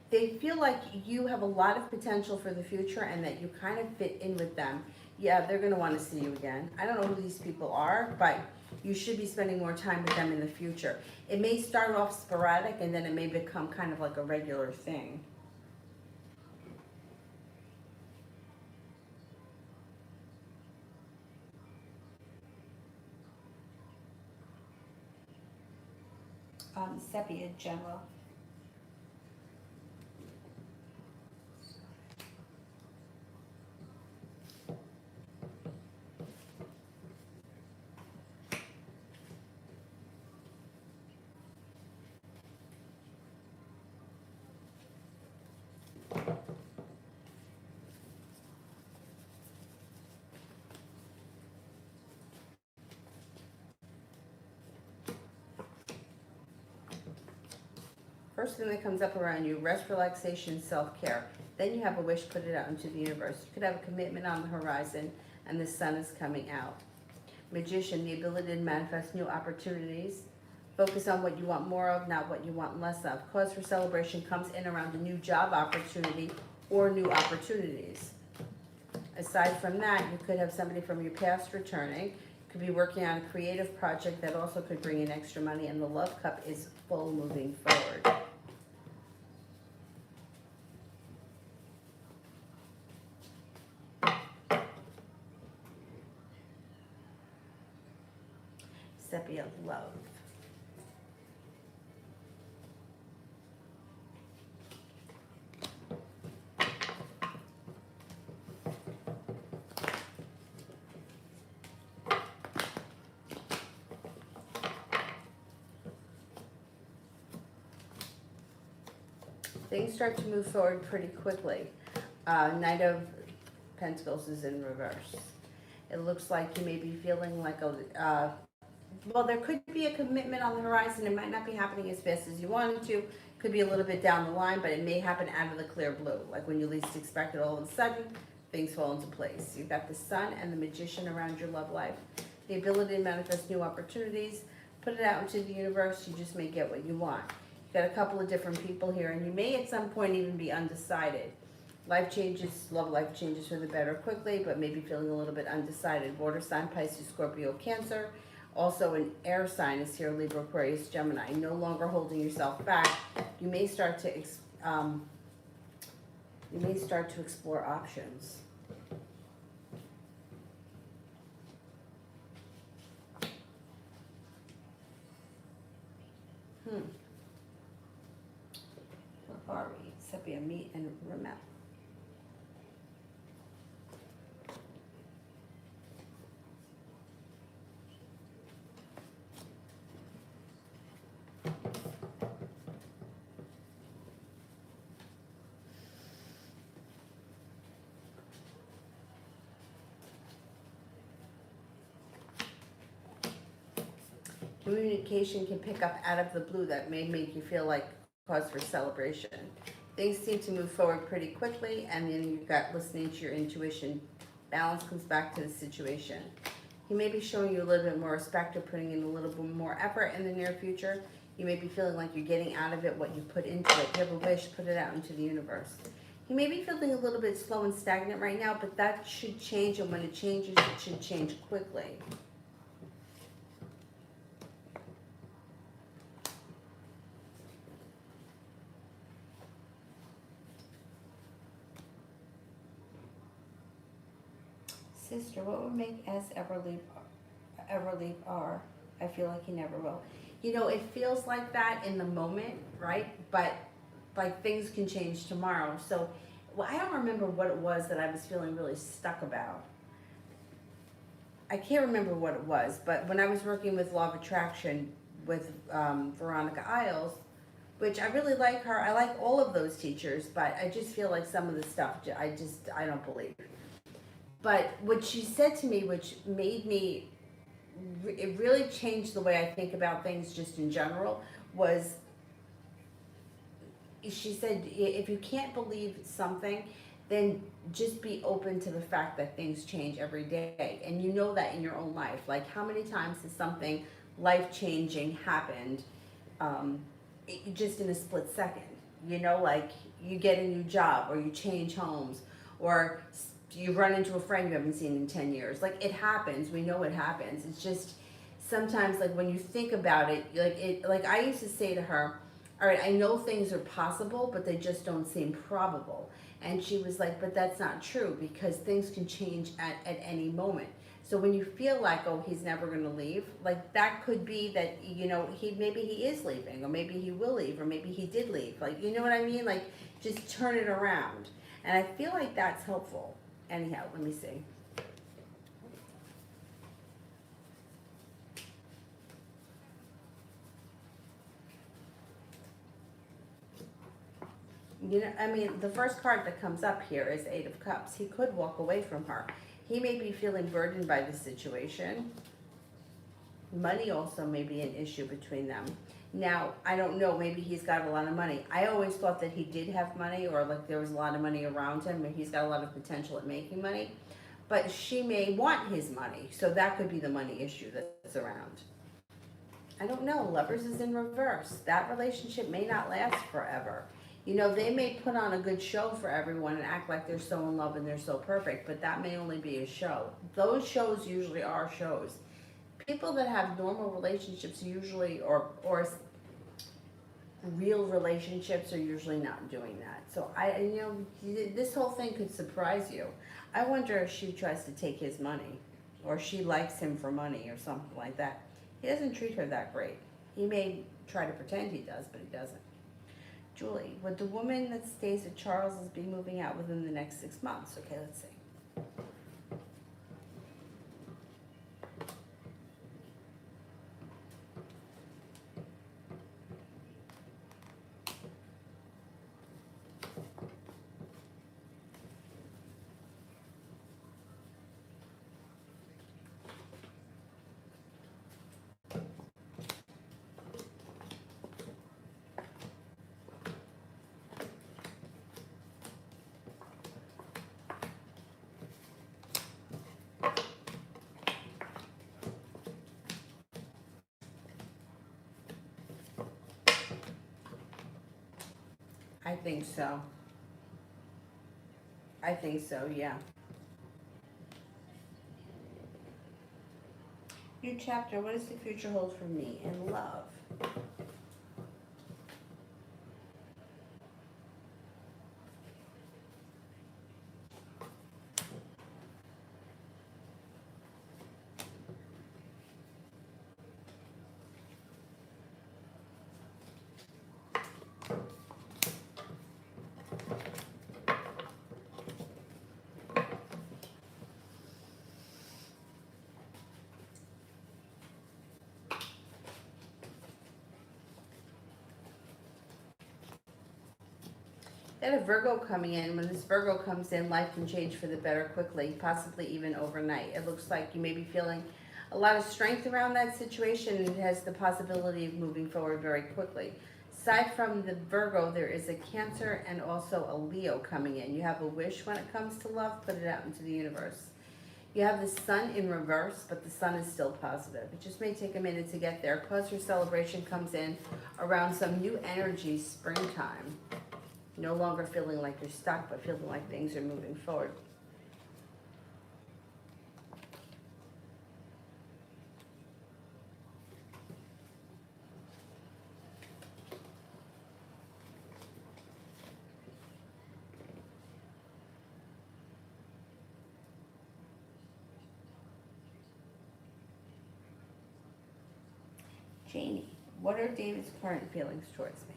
they feel like you have a lot of potential for the future and that you kind of fit in with them. Yeah, they're going to want to see you again. I don't know who these people are, but you should be spending more time with them in the future. It may start off sporadic and then it may become kind of like a regular thing. Sepia General. First thing that comes up around you, rest, relaxation, self-care. Then you have a wish, put it out into the universe. You could have a commitment on the horizon and the sun is coming out. Magician, the ability to manifest new opportunities. Focus on what you want more of, not what you want less of. Cause for celebration comes in around a new job opportunity or new opportunities. Aside from that, you could have somebody from your past returning. Could be working on a creative project that also could bring in extra money, and the love cup is full moving forward. Sepia love. Things start to move forward pretty quickly. Knight of Pentacles is in reverse. It looks like you may be feeling like well, there could be a commitment on the horizon. It might not be happening as fast as you want it to. Could be a little bit down the line, but it may happen out of the clear blue. Like when you least expect it, all of a sudden, things fall into place. You've got the Sun and the Magician around your love life. The ability to manifest new opportunities. Put it out into the universe. You just may get what you want. You've got a couple of different people here, and you may at some point even be undecided. Life changes, love life changes for the better quickly, but maybe feeling a little bit undecided. Water sign, Pisces, Scorpio, Cancer. Also an air sign is here, Libra, Aquarius, Gemini. No longer holding yourself back. You may start to explore options. Safari, Sepia, Meet, and Ramel. Communication can pick up out of the blue that may make you feel like cause for celebration. Things seem to move forward pretty quickly, and then you've got listening to your intuition. Balance comes back to the situation. He may be showing you a little bit more respect or putting in a little bit more effort in the near future. You may be feeling like you're getting out of it what you put into it. You have a wish, put it out into the universe. You may be feeling a little bit slow and stagnant right now, but that should change, and when it changes, it should change quickly. Sister, what would make S ever leave R? I feel like he never will. You know, it feels like that in the moment, right? But like things can change tomorrow. So, well, I don't remember what it was that I was feeling really stuck about. I can't remember what it was, but when I was working with Law of Attraction with Veronica Isles, which I really like her. I like all of those teachers, but I just feel like some of the stuff I don't believe. But what she said to me, which made me, it really changed the way I think about things just in general, was she said, if you can't believe something, then just be open to the fact that things change every day. And you know that in your own life. Like, how many times has something life-changing happened just in a split second? You know, like you get a new job, or you change homes, or you run into a friend you haven't seen in 10 years. Like, it happens. We know it happens. It's just sometimes, like, when you think about it, like I used to say to her, all right, I know things are possible, but they just don't seem probable. And she was like, but that's not true, because things can change at any moment. So when you feel like, oh, he's never going to leave, like, that could be that, you know, maybe he is leaving, or maybe he will leave, or maybe he did leave. Like, you know what I mean? Like, just turn it around. And I feel like that's helpful. Anyhow, let me see. You know, I mean, the first card that comes up here is Eight of Cups. He could walk away from her. He may be feeling burdened by the situation. Money also may be an issue between them. Now, I don't know, maybe he's got a lot of money. I always thought that he did have money, or like there was a lot of money around him, and he's got a lot of potential at making money. But she may want his money, so that could be the money issue that's around. I don't know, Lovers is in reverse. That relationship may not last forever. You know, they may put on a good show for everyone and act like they're so in love and they're so perfect, but that may only be a show. Those shows usually are shows. People that have normal relationships usually, or real relationships, are usually not doing that. So you know, this whole thing could surprise you. I wonder if she tries to take his money, or she likes him for money or something like that. He doesn't treat her that great. He may try to pretend he does, but he doesn't. Julie, would the woman that stays at Charles's be moving out within the next 6 months? Okay, let's see. I think so. I think so, yeah. New chapter, what does the future hold for me in love? Got a Virgo coming in. When this Virgo comes in, life can change for the better quickly, possibly even overnight. It looks like you may be feeling a lot of strength around that situation, and it has the possibility of moving forward very quickly. Aside from the Virgo, there is a Cancer and also a Leo coming in. You have a wish when it comes to love, put it out into the universe. You have the Sun in reverse, but the Sun is still positive. It just may take a minute to get there. Cause for celebration comes in around some new energy, springtime. No longer feeling like you're stuck, but feeling like things are moving forward. Janie, what are David's current feelings towards me?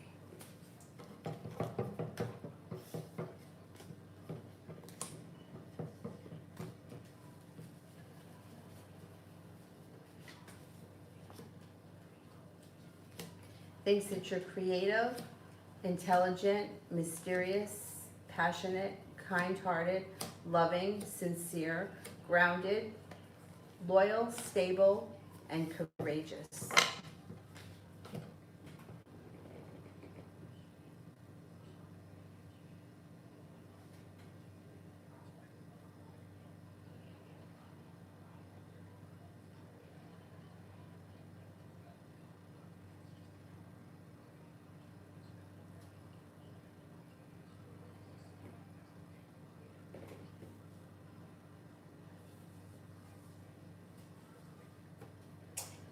Thinks that you're creative, intelligent, mysterious, passionate, kind-hearted, loving, sincere, grounded, loyal, stable, and courageous.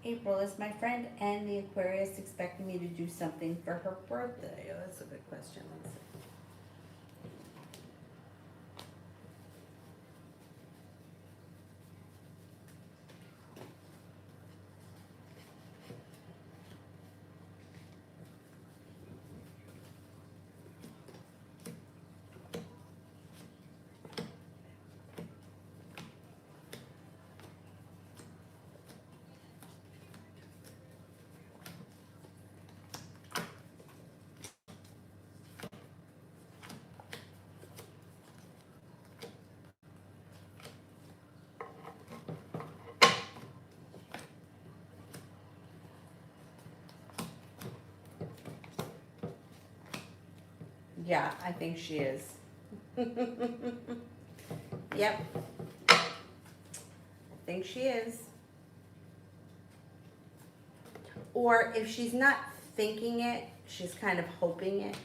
April, is my friend Anne the Aquarius expecting me to do something for her birthday? Oh, that's a good question. Let's see. Yeah, I think she is. Yep, I think she is. Or if she's not thinking it, she's kind of hoping it.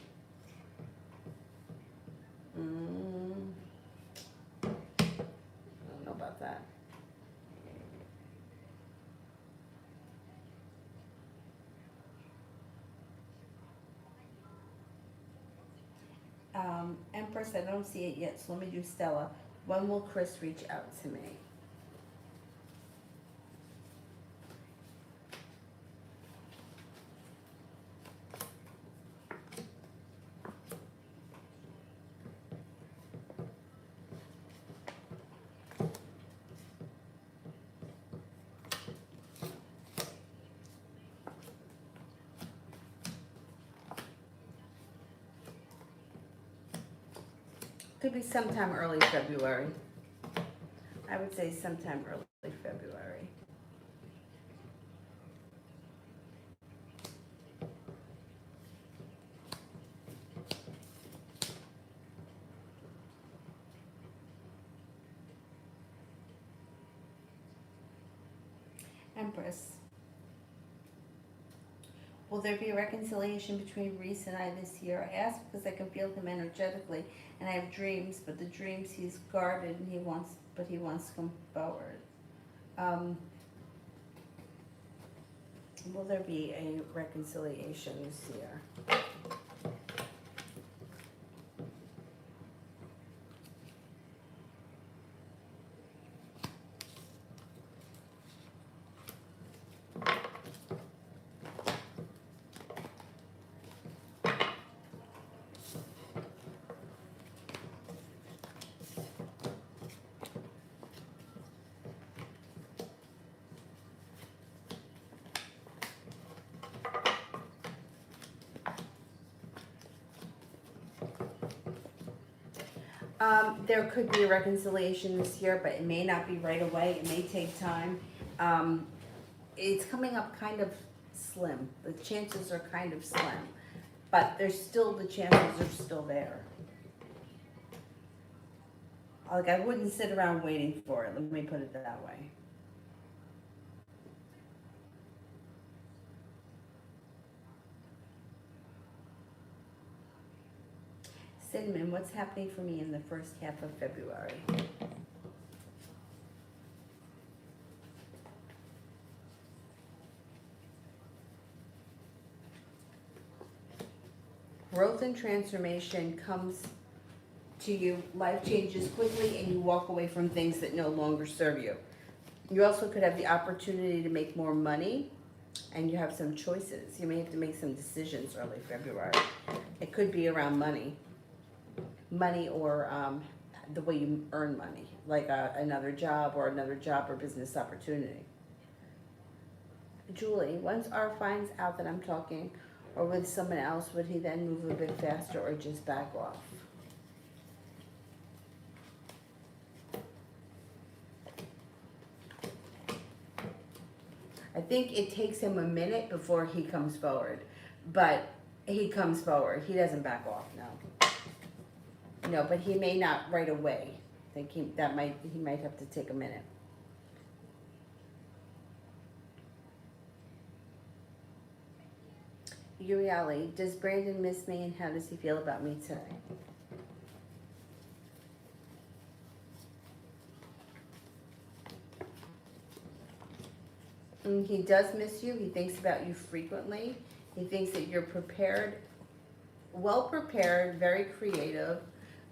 I don't know about that. Empress, I don't see it yet, so let me do Stella. When will Chris reach out to me? Could be sometime early February. I would say sometime early February. Empress, Will there be a reconciliation between Reese and I this year? I ask because I can feel him energetically, and I have dreams, but the dreams he's guarded and he wants to come forward. Will there be a reconciliation this year? There could be a reconciliation this year, but it may not be right away. It may take time. It's coming up kind of slim. The chances are kind of slim, but the chances are still there. Like, I wouldn't sit around waiting for it. Let me put it that way. Cinnamon, what's happening for me in the first half of February? Growth and transformation comes to you. Life changes quickly and you walk away from things that no longer serve you. You also could have the opportunity to make more money, and you have some choices. You may have to make some decisions early February. It could be around money or the way you earn money, like another job or business opportunity. Julie, once R finds out that I'm talking or with someone else, would he then move a bit faster or just back off? I think it takes him a minute before he comes forward, but he comes forward. He doesn't back off, no. No, but he may not right away. I think he might have to take a minute. Uriali, does Brandon miss me, and how does he feel about me today? He does miss you. He thinks about you frequently. He thinks that you're prepared, well prepared, very creative,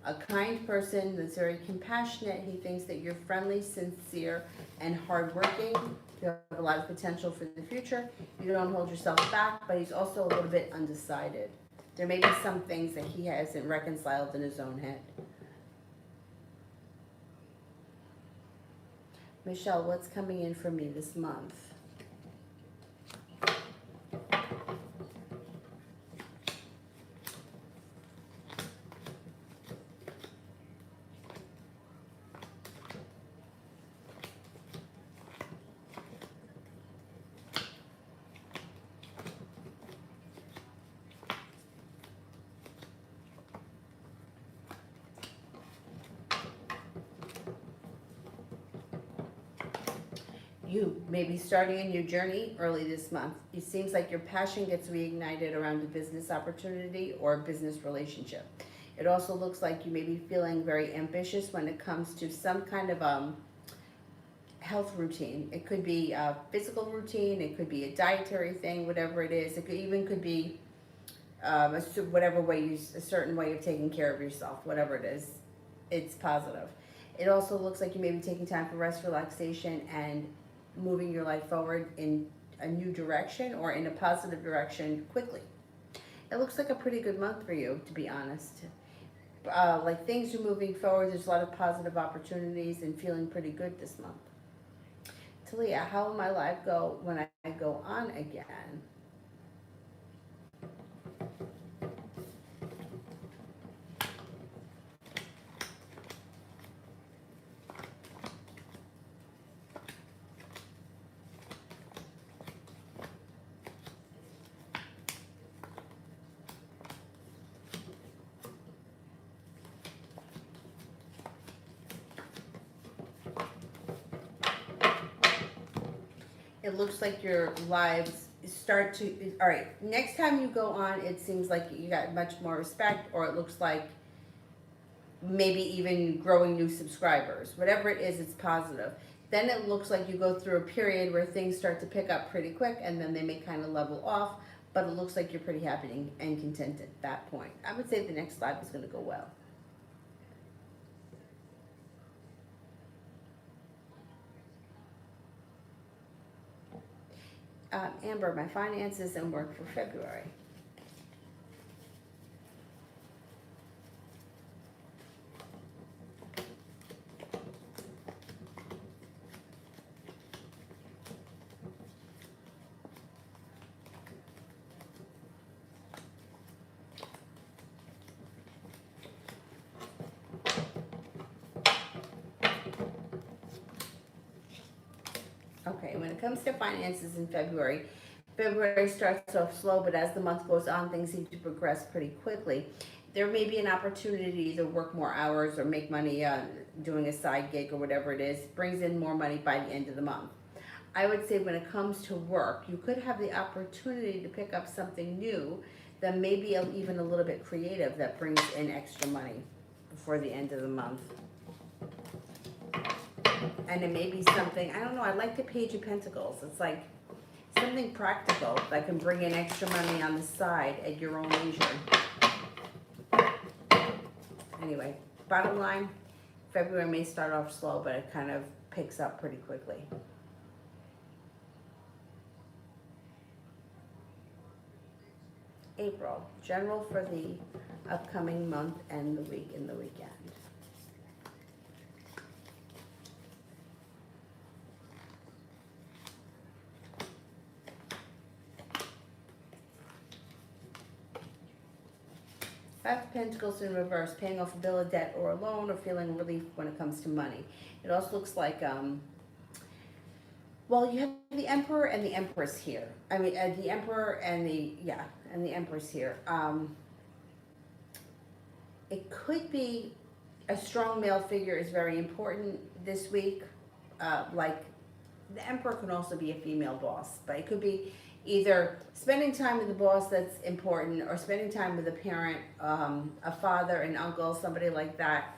a kind person that's very compassionate. He thinks that you're friendly, sincere, and hardworking. You have a lot of potential for the future. You don't hold yourself back, but he's also a little bit undecided. There may be some things that he hasn't reconciled in his own head. Michelle, what's coming in for me this month? You may be starting a new journey early this month. It seems like your passion gets reignited around a business opportunity or a business relationship. It also looks like you may be feeling very ambitious when it comes to some kind of health routine. It could be a physical routine, it could be a dietary thing, whatever it is. It could be a certain way of taking care of yourself, whatever it is. It's positive. It also looks like you may be taking time for rest, relaxation, and moving your life forward in a new direction or in a positive direction quickly. It looks like a pretty good month for you, to be honest. Like, things are moving forward. There's a lot of positive opportunities and feeling pretty good this month. Talia, how will my life go when I go on again? It looks like your lives start to, all right, next time you go on, it seems like you got much more respect, or it looks like maybe even growing new subscribers. Whatever it is, it's positive. Then it looks like you go through a period where things start to pick up pretty quick, and then they may kind of level off, but it looks like you're pretty happy and content at that point. I would say the next live is going to go well. Amber, my finances and work for February. Okay, when it comes to finances in February, February starts off slow, but as the month goes on, things seem to progress pretty quickly. There may be an opportunity to either work more hours or make money doing a side gig or whatever it is, brings in more money by the end of the month. I would say when it comes to work, you could have the opportunity to pick up something new that may be even a little bit creative that brings in extra money before the end of the month. And it may be something, I don't know, I like the Page of Pentacles. It's like something practical that can bring in extra money on the side at your own leisure. Anyway, bottom line, February may start off slow, but it kind of picks up pretty quickly. April, general for the upcoming month and the week and the weekend. Five of Pentacles in reverse, paying off a bill of debt or a loan, or feeling relief when it comes to money. It also looks like, well, you have the Emperor and the Empress here. I mean, the Emperor and the Empress here. It could be a strong male figure is very important this week. Like, the Emperor can also be a female boss, but it could be either spending time with the boss that's important, or spending time with a parent, a father, an uncle, somebody like that.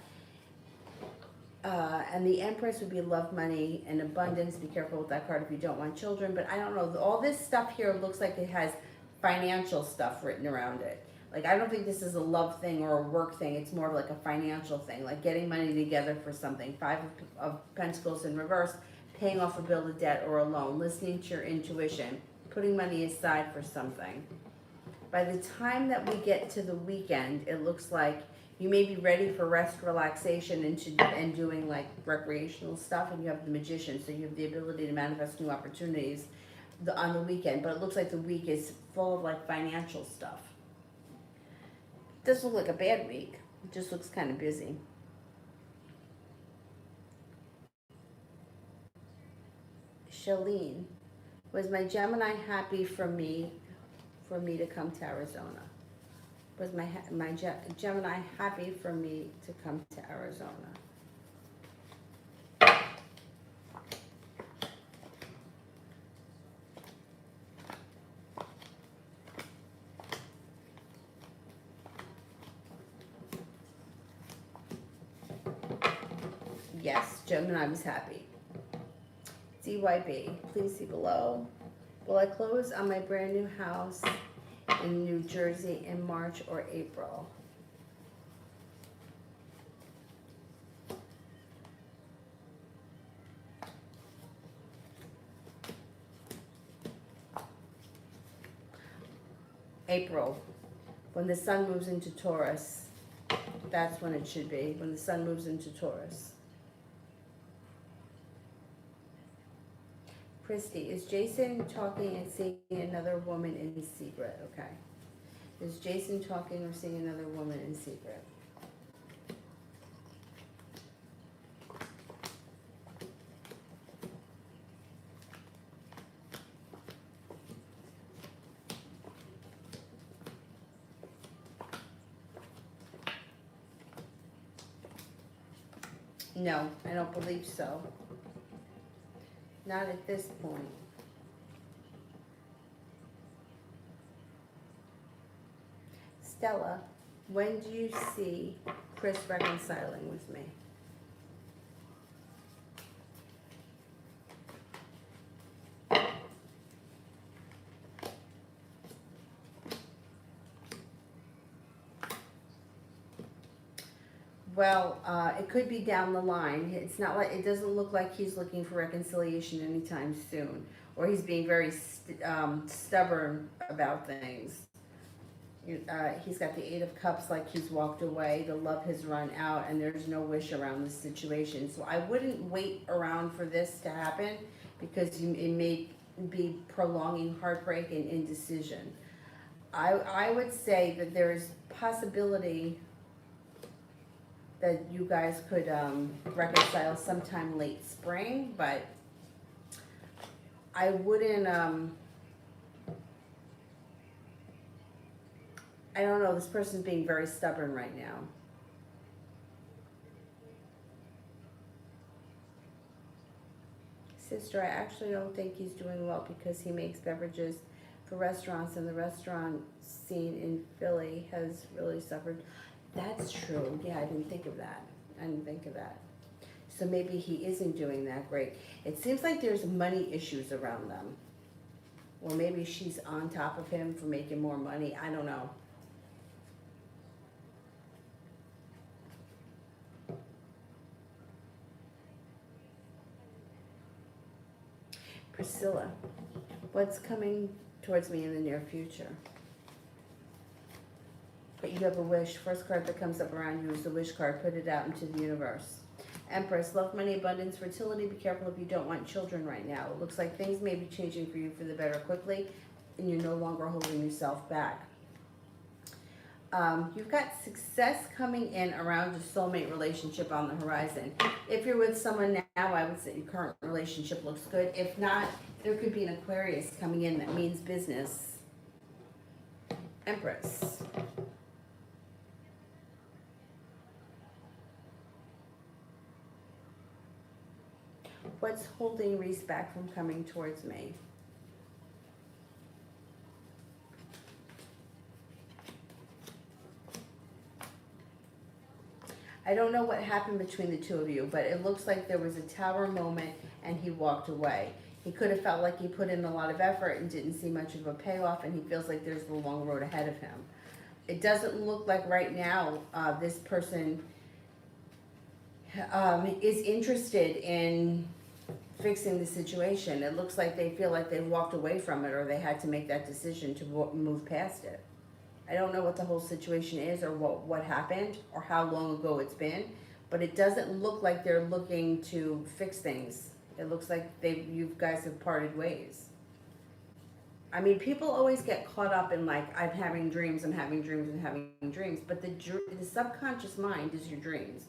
And the Empress would be love, money, and abundance. Be careful with that card if you don't want children. But I don't know. All this stuff here looks like it has financial stuff written around it. Like, I don't think this is a love thing or a work thing. It's more like a financial thing, like getting money together for something. Five of Pentacles in reverse, paying off a bill of debt or a loan, listening to your intuition, putting money aside for something. By the time that we get to the weekend, it looks like you may be ready for rest, relaxation, and doing like recreational stuff, and you have the Magician, so you have the ability to manifest new opportunities on the weekend, but it looks like the week is full of like financial stuff. It doesn't look like a bad week, it just looks kind of busy. Shalene, was my Gemini happy for me to come to Arizona? Was my Gemini happy for me to come to Arizona? Yes, Gemini was happy. DYB, please see below. Will I close on my brand new house in New Jersey in March or April? April, when the sun moves into Taurus, that's when it should be, when the sun moves into Taurus. Christy, is Jason talking and seeing another woman in secret? Okay. Is Jason talking or seeing another woman in secret? No, I don't believe so. Not at this point. Stella, when do you see Chris reconciling with me? Well, it could be down the line. It's not like, it doesn't look like he's looking for reconciliation anytime soon, or he's being very stubborn about things. He's got the Eight of Cups, like he's walked away, the love has run out, and there's no wish around this situation. So I wouldn't wait around for this to happen, because it may be prolonging heartbreak and indecision. I would say that there's possibility that you guys could reconcile sometime late spring, but I wouldn't, I don't know, this person's being very stubborn right now. Sister, I actually don't think he's doing well, because he makes beverages for restaurants, and the restaurant scene in Philly has really suffered. That's true. Yeah, I didn't think of that. I didn't think of that. So maybe he isn't doing that great. It seems like there's money issues around them. Or maybe she's on top of him for making more money. I don't know. Priscilla, what's coming towards me in the near future? But you have a wish. First card that comes up around you is the wish card. Put it out into the universe. Empress, love, money, abundance, fertility. Be careful if you don't want children right now. It looks like things may be changing for you for the better quickly, and you're no longer holding yourself back. You've got success coming in around your soulmate relationship on the horizon. If you're with someone now, I would say your current relationship looks good. If not, there could be an Aquarius coming in that means business. Empress. What's holding Reese back from coming towards me? I don't know what happened between the two of you, but it looks like there was a tower moment and he walked away. He could have felt like he put in a lot of effort and didn't see much of a payoff, and he feels like there's a long road ahead of him. It doesn't look like right now this person is interested in fixing the situation. It looks like they feel like they walked away from it, or they had to make that decision to move past it. I don't know what the whole situation is, or what happened, or how long ago it's been, but it doesn't look like they're looking to fix things. It looks like you guys have parted ways. I mean, people always get caught up in like, I'm having dreams, I'm having dreams, and having dreams, but the subconscious mind is your dreams.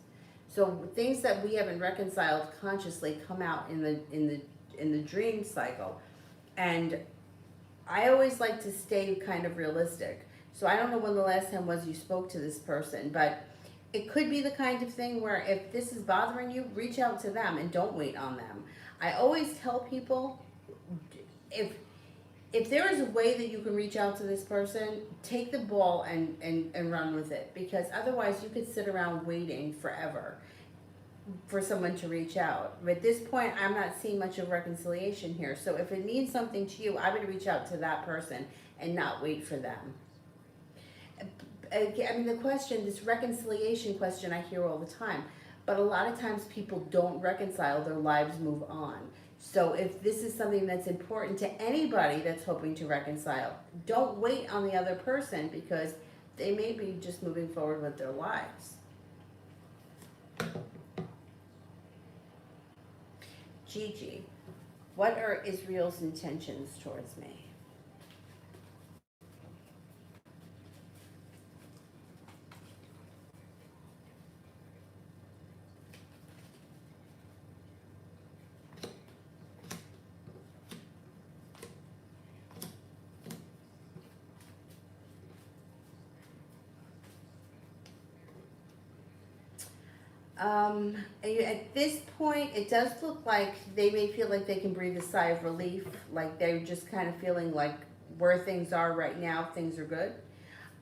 So things that we haven't reconciled consciously come out in the dream cycle, and I always like to stay kind of realistic. So I don't know when the last time was you spoke to this person, but it could be the kind of thing where if this is bothering you, reach out to them and don't wait on them. I always tell people, if there is a way that you can reach out to this person, take the ball and run with it, because otherwise you could sit around waiting forever for someone to reach out. But at this point, I'm not seeing much of reconciliation here. So if it means something to you, I would reach out to that person and not wait for them. I mean, the question, this reconciliation question, I hear all the time, but a lot of times people don't reconcile, their lives move on. So if this is something that's important to anybody that's hoping to reconcile, don't wait on the other person, because they may be just moving forward with their lives. Gigi, what are Israel's intentions towards me? At this point, it does look like they may feel like they can breathe a sigh of relief, like they're just kind of feeling like where things are right now, things are good.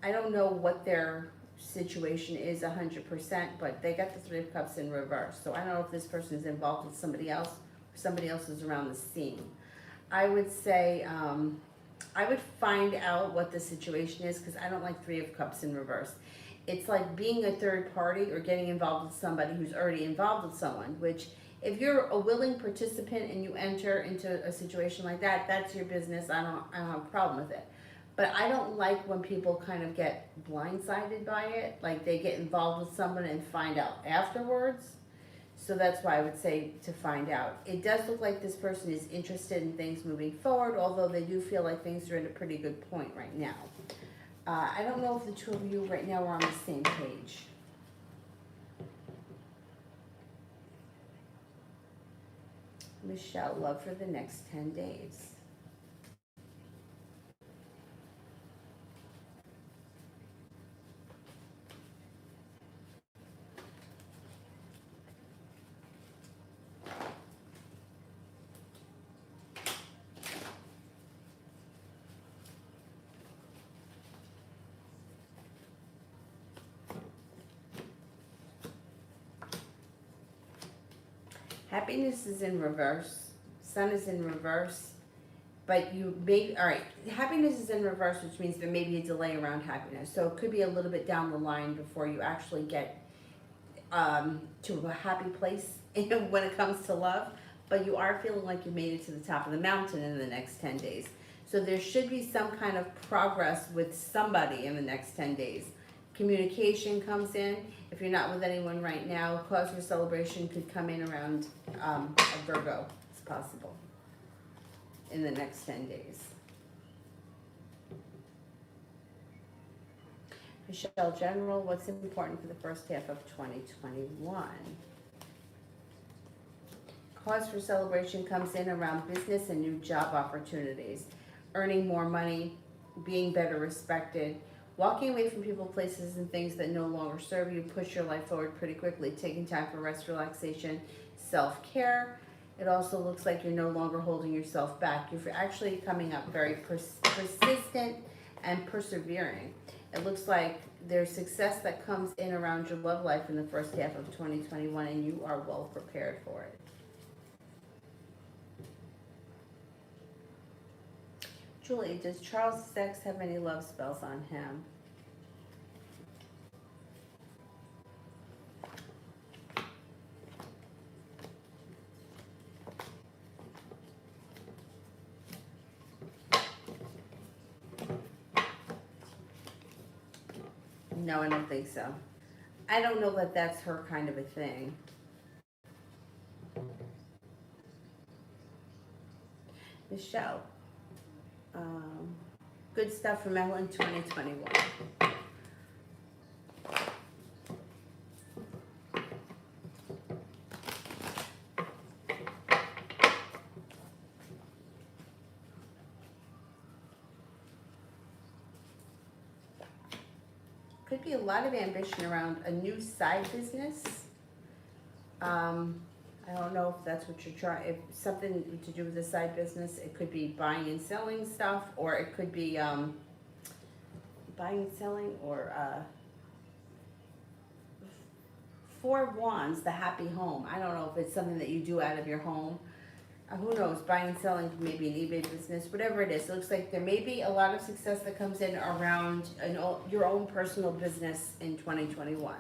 I don't know what their situation is 100%, but they got the Three of Cups in reverse. So I don't know if this person is involved with somebody else, or somebody else is around the scene. I would say, I would find out what the situation is, because I don't like Three of Cups in reverse. It's like being a third party or getting involved with somebody who's already involved with someone, which if you're a willing participant and you enter into a situation like that, that's your business. I don't have a problem with it. But I don't like when people kind of get blindsided by it, like they get involved with someone and find out afterwards. So that's why I would say to find out. It does look like this person is interested in things moving forward, although they do feel like things are at a pretty good point right now. I don't know if the two of you right now are on the same page. Michelle, love for the next 10 days. Happiness is in reverse. Sun is in reverse. But you may, all right, happiness is in reverse, which means there may be a delay around happiness. So it could be a little bit down the line before you actually get to a happy place when it comes to love. But you are feeling like you made it to the top of the mountain in the next 10 days. So there should be some kind of progress with somebody in the next 10 days. Communication comes in. If you're not with anyone right now, cause for celebration could come in around a Virgo. It's possible in the next 10 days. Michelle, general, what's important for the first half of 2021? Cause for celebration comes in around business and new job opportunities, earning more money, being better respected, walking away from people, places, and things that no longer serve you. Push your life forward pretty quickly, taking time for rest, relaxation, self-care. It also looks like you're no longer holding yourself back. You're actually coming up very persistent and persevering. It looks like there's success that comes in around your love life in the first half of 2021, and you are well prepared for it. Julie, does Charles Sex have any love spells on him? No, I don't think so. I don't know that that's her kind of a thing. Michelle, good stuff from Ellen 2021. Could be a lot of ambition around a new side business. I don't know if that's what you're trying, if something to do with the side business. It could be buying and selling stuff, or it could be buying and selling, or Four of Wands, the happy home. I don't know if it's something that you do out of your home. Who knows, buying and selling, maybe an eBay business, whatever it is. It looks like there may be a lot of success that comes in around your own personal business in 2021.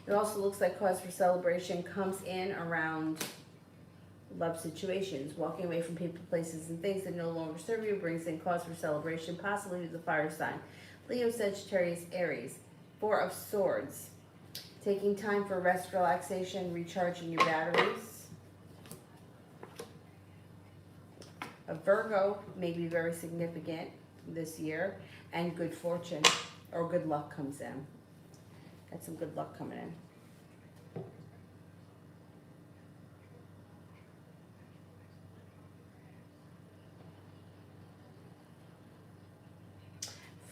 It also looks like cause for celebration comes in around love situations. Walking away from people, places, and things that no longer serve you brings in cause for celebration, possibly with the fire sign. Leo, Sagittarius, Aries. Four of Swords. Taking time for rest, relaxation, recharging your batteries. A Virgo may be very significant this year, and good fortune or good luck comes in. Got some good luck coming in.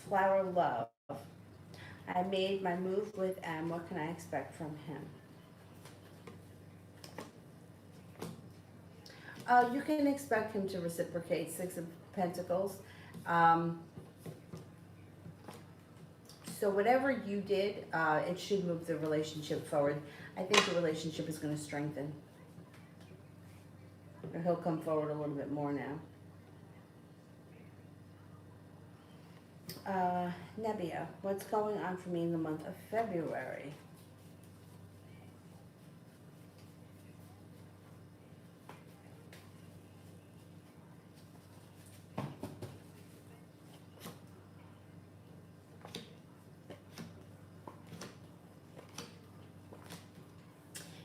Flower Love. I made my move with M. What can I expect from him? You can expect him to reciprocate. Six of Pentacles. So whatever you did, it should move the relationship forward. I think the relationship is gonna strengthen. Or he'll come forward a little bit more now. Nebbia, what's going on for me in the month of February?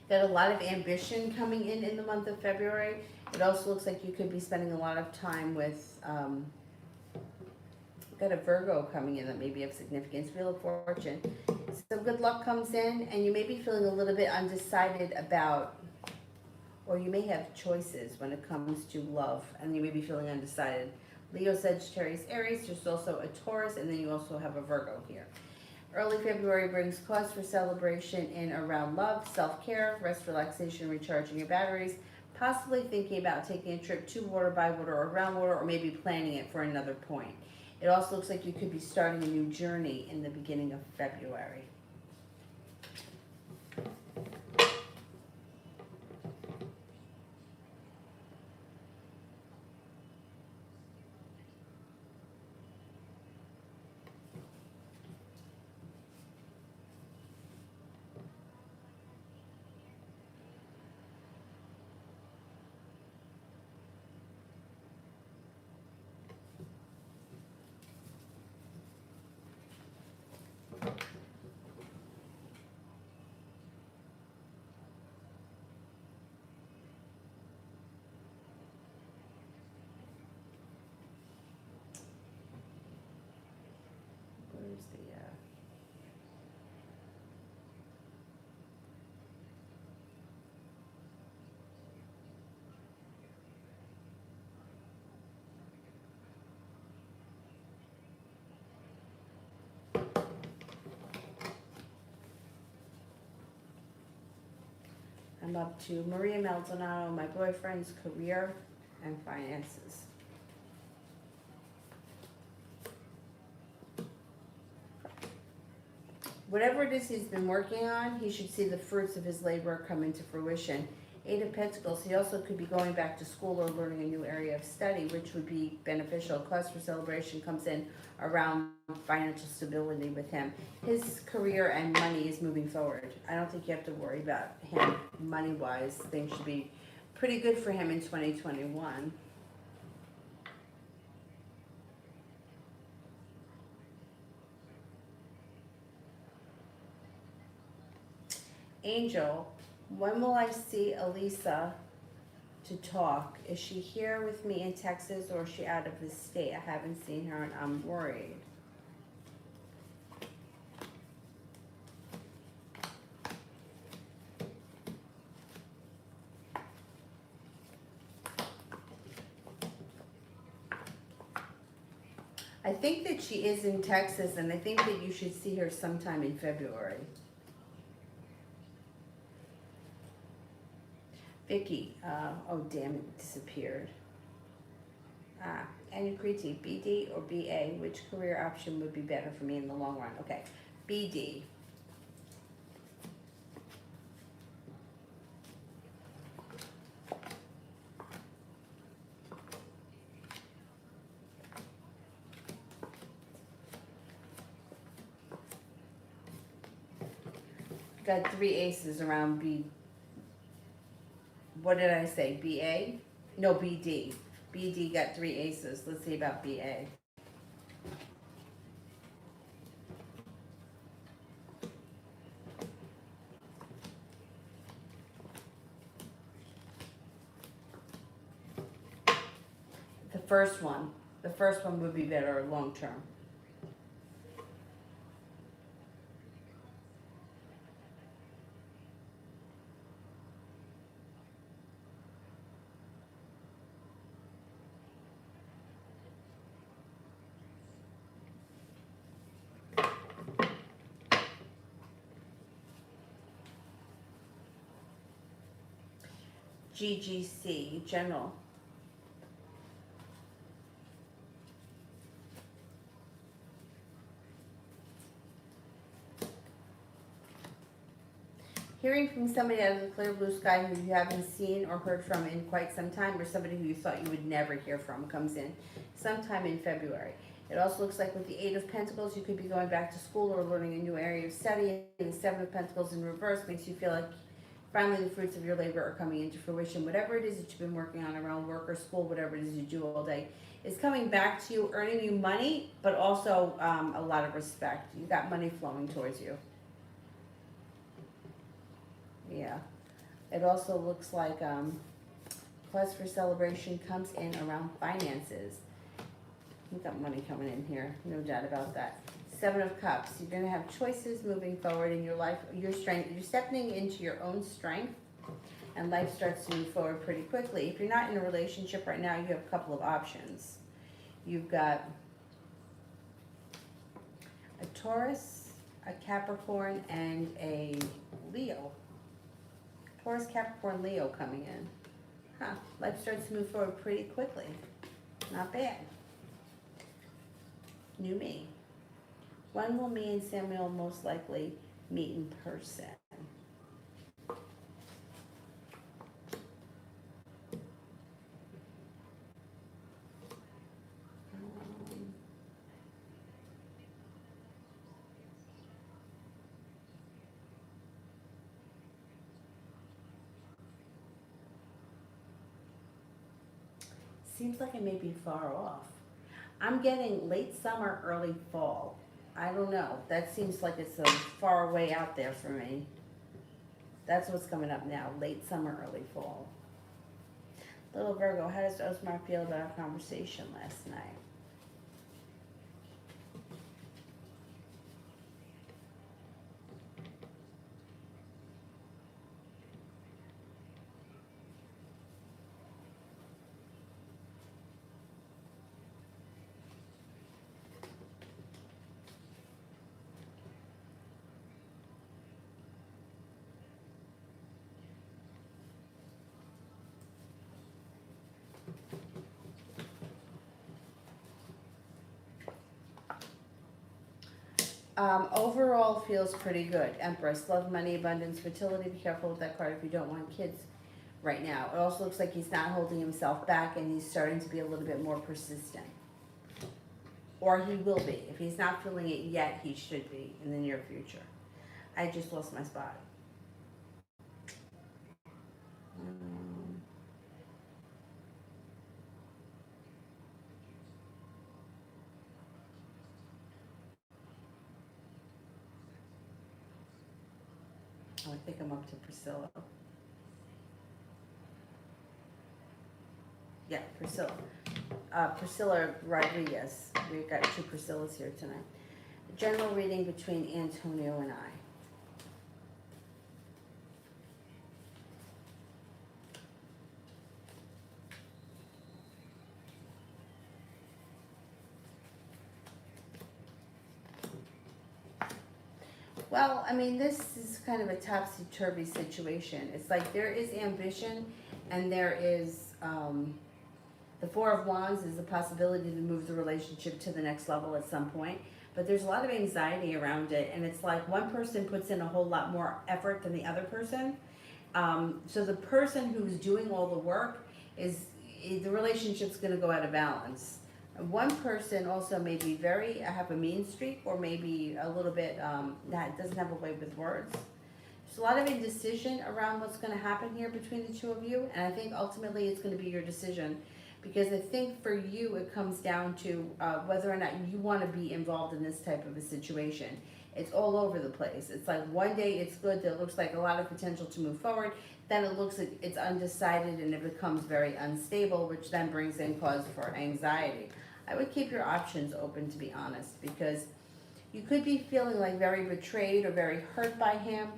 Got a lot of ambition coming in the month of February. It also looks like you could be spending a lot of time with, got a Virgo coming in that may be of significance, Wheel of Fortune. So good luck comes in, and you may be feeling a little bit undecided about, or you may have choices when it comes to love, and you may be feeling undecided. Leo, Sagittarius, Aries, there's also a Taurus, and then you also have a Virgo here. Early February brings cause for celebration in around love, self-care, rest, relaxation, recharging your batteries, possibly thinking about taking a trip to water, by water, or around water, or maybe planning it for another point. It also looks like you could be starting a new journey in the beginning of February. Where's the, I'm up to Maria Maldonado, my boyfriend's career and finances. Whatever it is he's been working on, he should see the fruits of his labor come into fruition. Eight of Pentacles, he also could be going back to school or learning a new area of study, which would be beneficial. Cause for celebration comes in around financial stability with him. His career and money is moving forward. I don't think you have to worry about him money-wise. Things should be pretty good for him in 2021. Angel, when will I see Elisa to talk? Is she here with me in Texas, or is she out of the state? I haven't seen her and I'm worried. I think that she is in Texas, and I think that you should see her sometime in February. Vicky, oh damn, it disappeared. Anukriti, BD or BA, which career option would be better for me in the long run? Okay, BD. Got three aces around B. What did I say? BA? No, BD. BD got three aces. Let's see about BA. The first one would be better long term. GGC, General. Hearing from somebody out of the clear blue sky who you haven't seen or heard from in quite some time, or somebody who you thought you would never hear from comes in sometime in February. It also looks like with the Eight of Pentacles, you could be going back to school or learning a new area of study. And the Seven of Pentacles in reverse makes you feel like finally the fruits of your labor are coming into fruition. Whatever it is that you've been working on around work or school, whatever it is you do all day, is coming back to you, earning you money, but also a lot of respect. You got money flowing towards you. Yeah. It also looks like cause for celebration comes in around finances. You've got money coming in here, no doubt about that. Seven of Cups. You're going to have choices moving forward in your life. Your strength. You're stepping into your own strength, and life starts to move forward pretty quickly. If you're not in a relationship right now, you have a couple of options. You've got a Taurus, a Capricorn, and a Leo. Taurus, Capricorn, Leo coming in. Huh. Life starts to move forward pretty quickly. Not bad. New me. When will me and Samuel most likely meet in person? Seems like it may be far off. I'm getting late summer, early fall. I don't know. That seems like it's a far way out there for me. That's what's coming up now. Late summer, early fall. Little Virgo, how does Osmar feel about our conversation last night? Overall feels pretty good. Empress, love, money, abundance, fertility. Be careful with that card if you don't want kids right now. It also looks like he's not holding himself back and he's starting to be a little bit more persistent. Or he will be. If he's not feeling it yet, he should be in the near future. I just lost my spot. I think I'm up to Priscilla. Yeah, Priscilla. Priscilla Rodriguez. We've got two Priscillas here tonight. General reading between Antonio and I. Well, I mean, this is kind of a topsy-turvy situation. It's like there is ambition and there is, the Four of Wands is a possibility to move the relationship to the next level at some point. But there's a lot of anxiety around it. And it's like one person puts in a whole lot more effort than the other person. So the person who's doing all the work the relationship's going to go out of balance. One person also may be have a mean streak, or maybe a little bit that doesn't have a way with words. There's a lot of indecision around what's going to happen here between the two of you, and I think ultimately it's going to be your decision, because I think for you it comes down to whether or not you want to be involved in this type of a situation. It's all over the place. It's like one day it's good, there looks like a lot of potential to move forward, then it looks like it's undecided and it becomes very unstable, which then brings in cause for anxiety. I would keep your options open, to be honest, because you could be feeling like very betrayed or very hurt by him.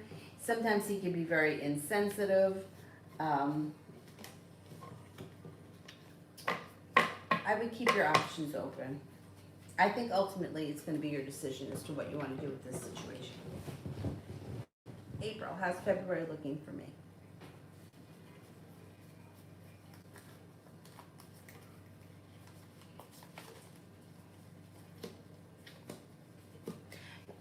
Sometimes he can be very insensitive. I would keep your options open. I think ultimately it's going to be your decision as to what you want to do with this situation. April, how's February looking for me?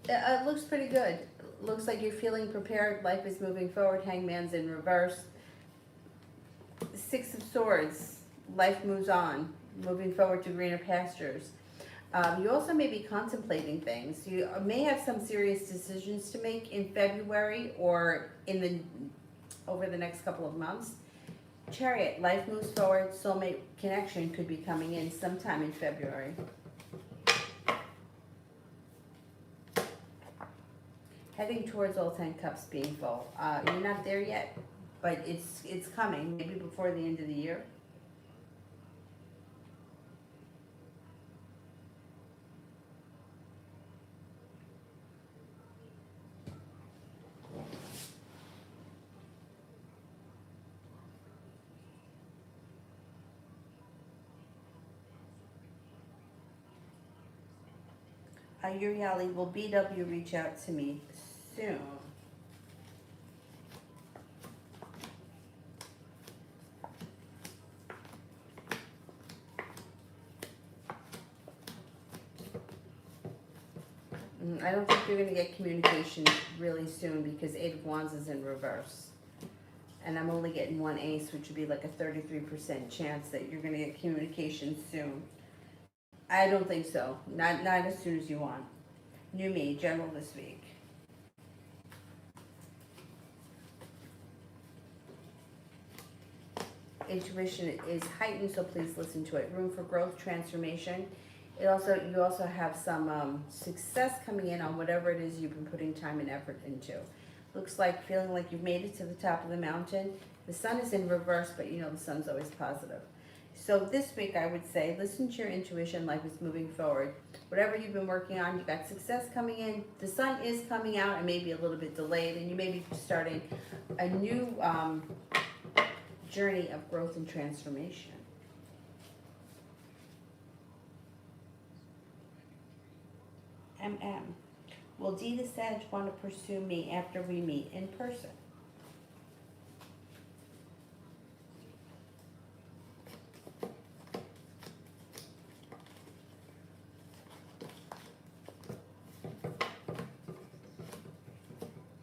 It looks pretty good. looks like you're feeling prepared. Life is moving forward. Hangman's in reverse. Six of Swords. Life moves on, moving forward to greener pastures. You also may be contemplating things. You may have some serious decisions to make in February or over the next couple of months. Chariot, life moves forward. Soulmate connection could be coming in sometime in February. Heading towards all 10 cups being full. You're not there yet, but it's coming, maybe before the end of the year. Uriali, will BW reach out to me soon? I don't think you're going to get communication really soon because Eight of Wands is in reverse. And I'm only getting one ace, which would be like a 33% chance that you're going to get communication soon. I don't think so. Not as soon as you want. New me, general this week. Intuition is heightened, so please listen to it. Room for growth, transformation. You also have some success coming in on whatever it is you've been putting time and effort into. Looks like feeling like you've made it to the top of the mountain. The sun is in reverse, but you know the sun's always positive. So this week I would say, listen to your intuition, life is moving forward. Whatever you've been working on, you got success coming in. The sun is coming out and maybe a little bit delayed, and you may be starting a new journey of growth and transformation. Will D the Sag want to pursue me after we meet in person?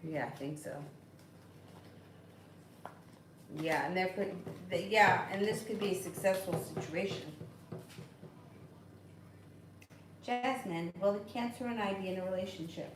Yeah, I think so. Yeah, and and this could be a successful situation. Jasmine, will the Cancer and I be in a relationship?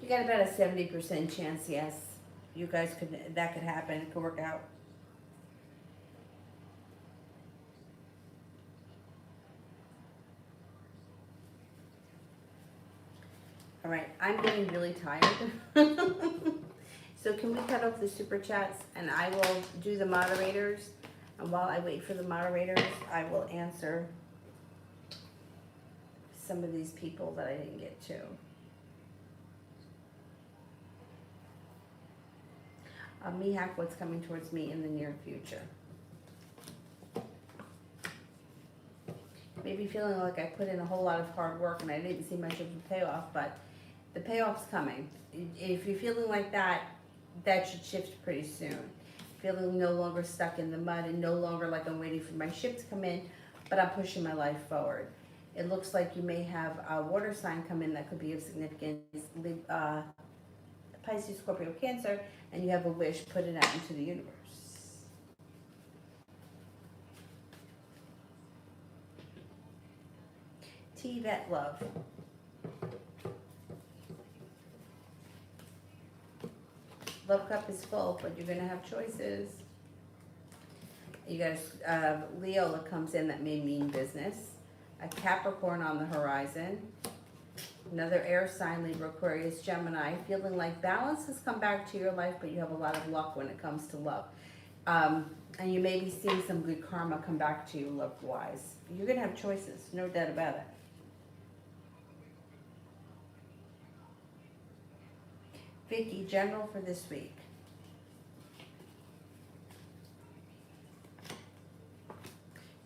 You got about a 70% chance, yes. You guys that could happen, it could work out. All right, I'm getting really tired. So can we cut off the super chats and I will do the moderators. And while I wait for the moderators, I will answer some of these people that I didn't get to. Mihak, what's coming towards me in the near future? Maybe feeling like I put in a whole lot of hard work and I didn't see much of a payoff, but the payoff's coming. If you're feeling like that, that should shift pretty soon. Feeling no longer stuck in the mud and no longer like I'm waiting for my ship to come in, but I'm pushing my life forward. It looks like you may have a water sign come in that could be of significance. Pisces, Scorpio, Cancer, and you have a wish, put it out into the universe. T-Vet Love. Love cup is full, but you're going to have choices. You got Leo that comes in that may mean business. A Capricorn on the horizon. Another air sign, Libra, Aquarius, Gemini. Feeling like balance has come back to your life, but you have a lot of luck when it comes to love. And you may be seeing some good karma come back to you love-wise. You're going to have choices, no doubt about it. Vicky, general for this week.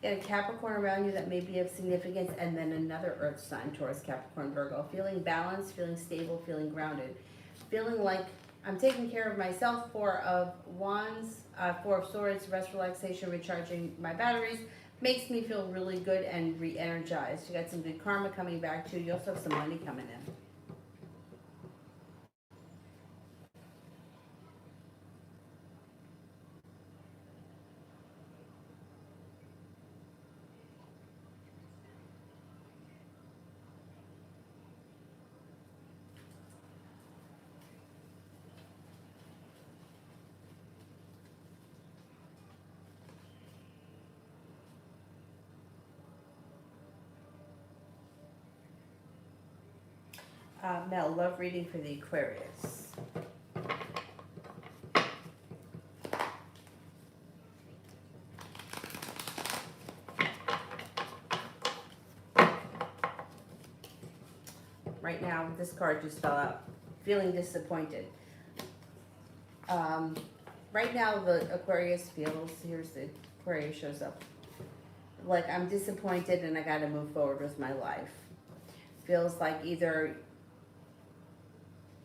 Get a Capricorn around you that may be of significance, and then another earth sign, Taurus, Capricorn, Virgo. Feeling balanced, feeling stable, feeling grounded. Feeling like I'm taking care of myself. Four of Wands, Four of Swords, rest, relaxation, recharging my batteries. Makes me feel really good and re-energized. You got some good karma coming back too. You also have some money coming in. Mel, love reading for the Aquarius. Right now, this card just fell out. Feeling disappointed. Right now, the Aquarius feels, here's the Aquarius shows up. Like, I'm disappointed and I gotta move forward with my life. Feels like either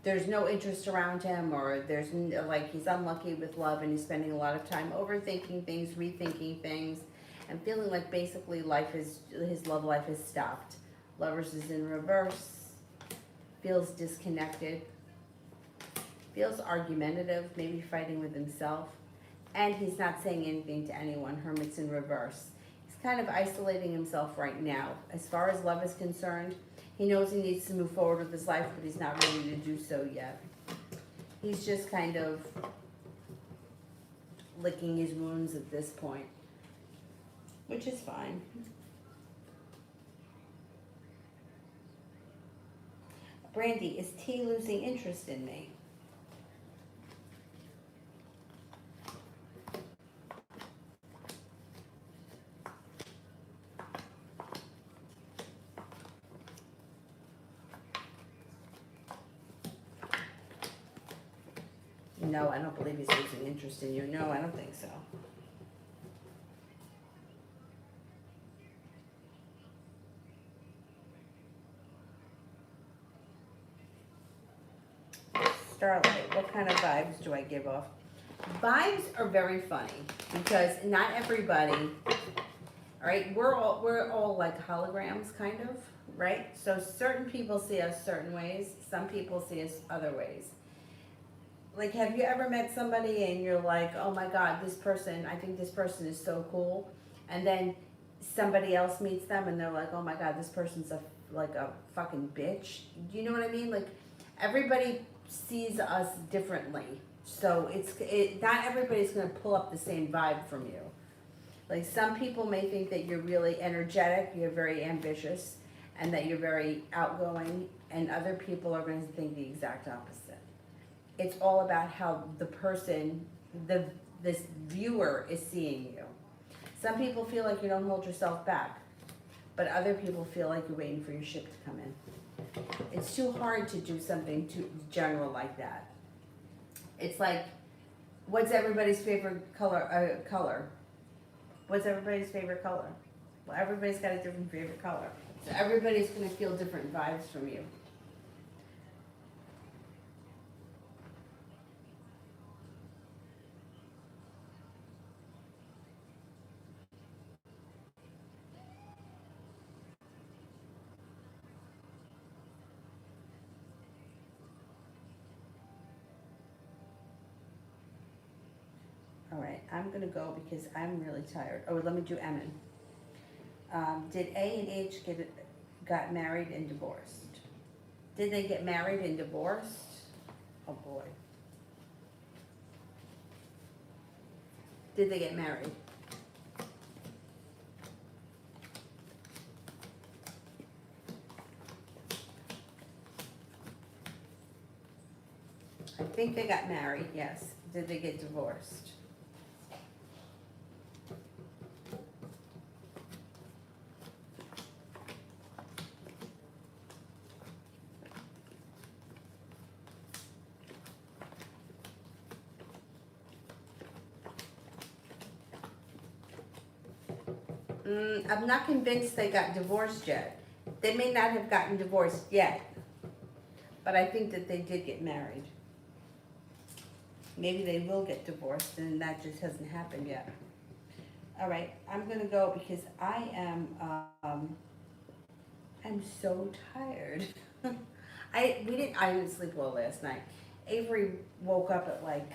there's no interest around him, or there's like he's unlucky with love and he's spending a lot of time overthinking things, rethinking things, and feeling like basically his love life is stopped. Lovers is in reverse. Feels disconnected. Feels argumentative, maybe fighting with himself. And he's not saying anything to anyone. Hermit's in reverse. He's kind of isolating himself right now. As far as love is concerned, he knows he needs to move forward with his life, but he's not ready to do so yet. He's just kind of licking his wounds at this point, which is fine. Brandy, is T losing interest in me? No, I don't believe he's losing interest in you. No, I don't think so. Starlight, what kind of vibes do I give off? Vibes are very funny because not everybody, all right, we're all like holograms kind of, right? So certain people see us certain ways, some people see us other ways. Like, have you ever met somebody and you're like, oh my God, this person, I think this person is so cool. And then somebody else meets them and they're like, oh my God, this person's like a fucking bitch. Do you know what I mean? Like, everybody sees us differently. So not everybody's gonna pull up the same vibe from you. Like, some people may think that you're really energetic, you're very ambitious, and that you're very outgoing, and other people are going to think the exact opposite. It's all about how the person, this viewer is seeing you. Some people feel like you don't hold yourself back, but other people feel like you're waiting for your ship to come in. It's too hard to do something too general like that. It's like, what's everybody's favorite color? What's everybody's favorite color? Well, everybody's got a different favorite color. So everybody's going to feel different vibes from you. All right, I'm going to go because I'm really tired. Oh, let me do Emin. Did A and H got married and divorced? Did they get married and divorced? Oh boy. Did they get married? I think they got married, yes. Did they get divorced? I'm not convinced they got divorced yet. They may not have gotten divorced yet, but I think that they did get married. Maybe they will get divorced and that just hasn't happened yet. All right, I'm gonna go because I'm so tired. I didn't sleep well last night. Avery woke up at like,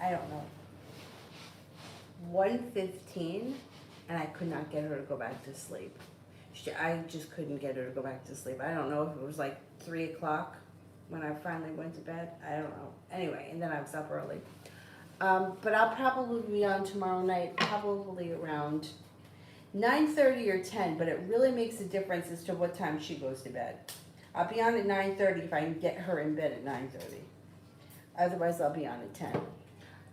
I don't know, 1:15, and I could not get her to go back to sleep. I just couldn't get her to go back to sleep. I don't know if it was like 3 o'clock when I finally went to bed. I don't know. Anyway, and then I was up early. But I'll probably be on tomorrow night, probably around 9:30 or 10, but it really makes a difference as to what time she goes to bed. I'll be on at 9:30 if I can get her in bed at 9:30. Otherwise, I'll be on at 10.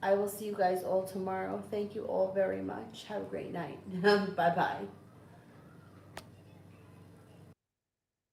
I will see you guys all tomorrow. Thank you all very much. Have a great night. Bye-bye.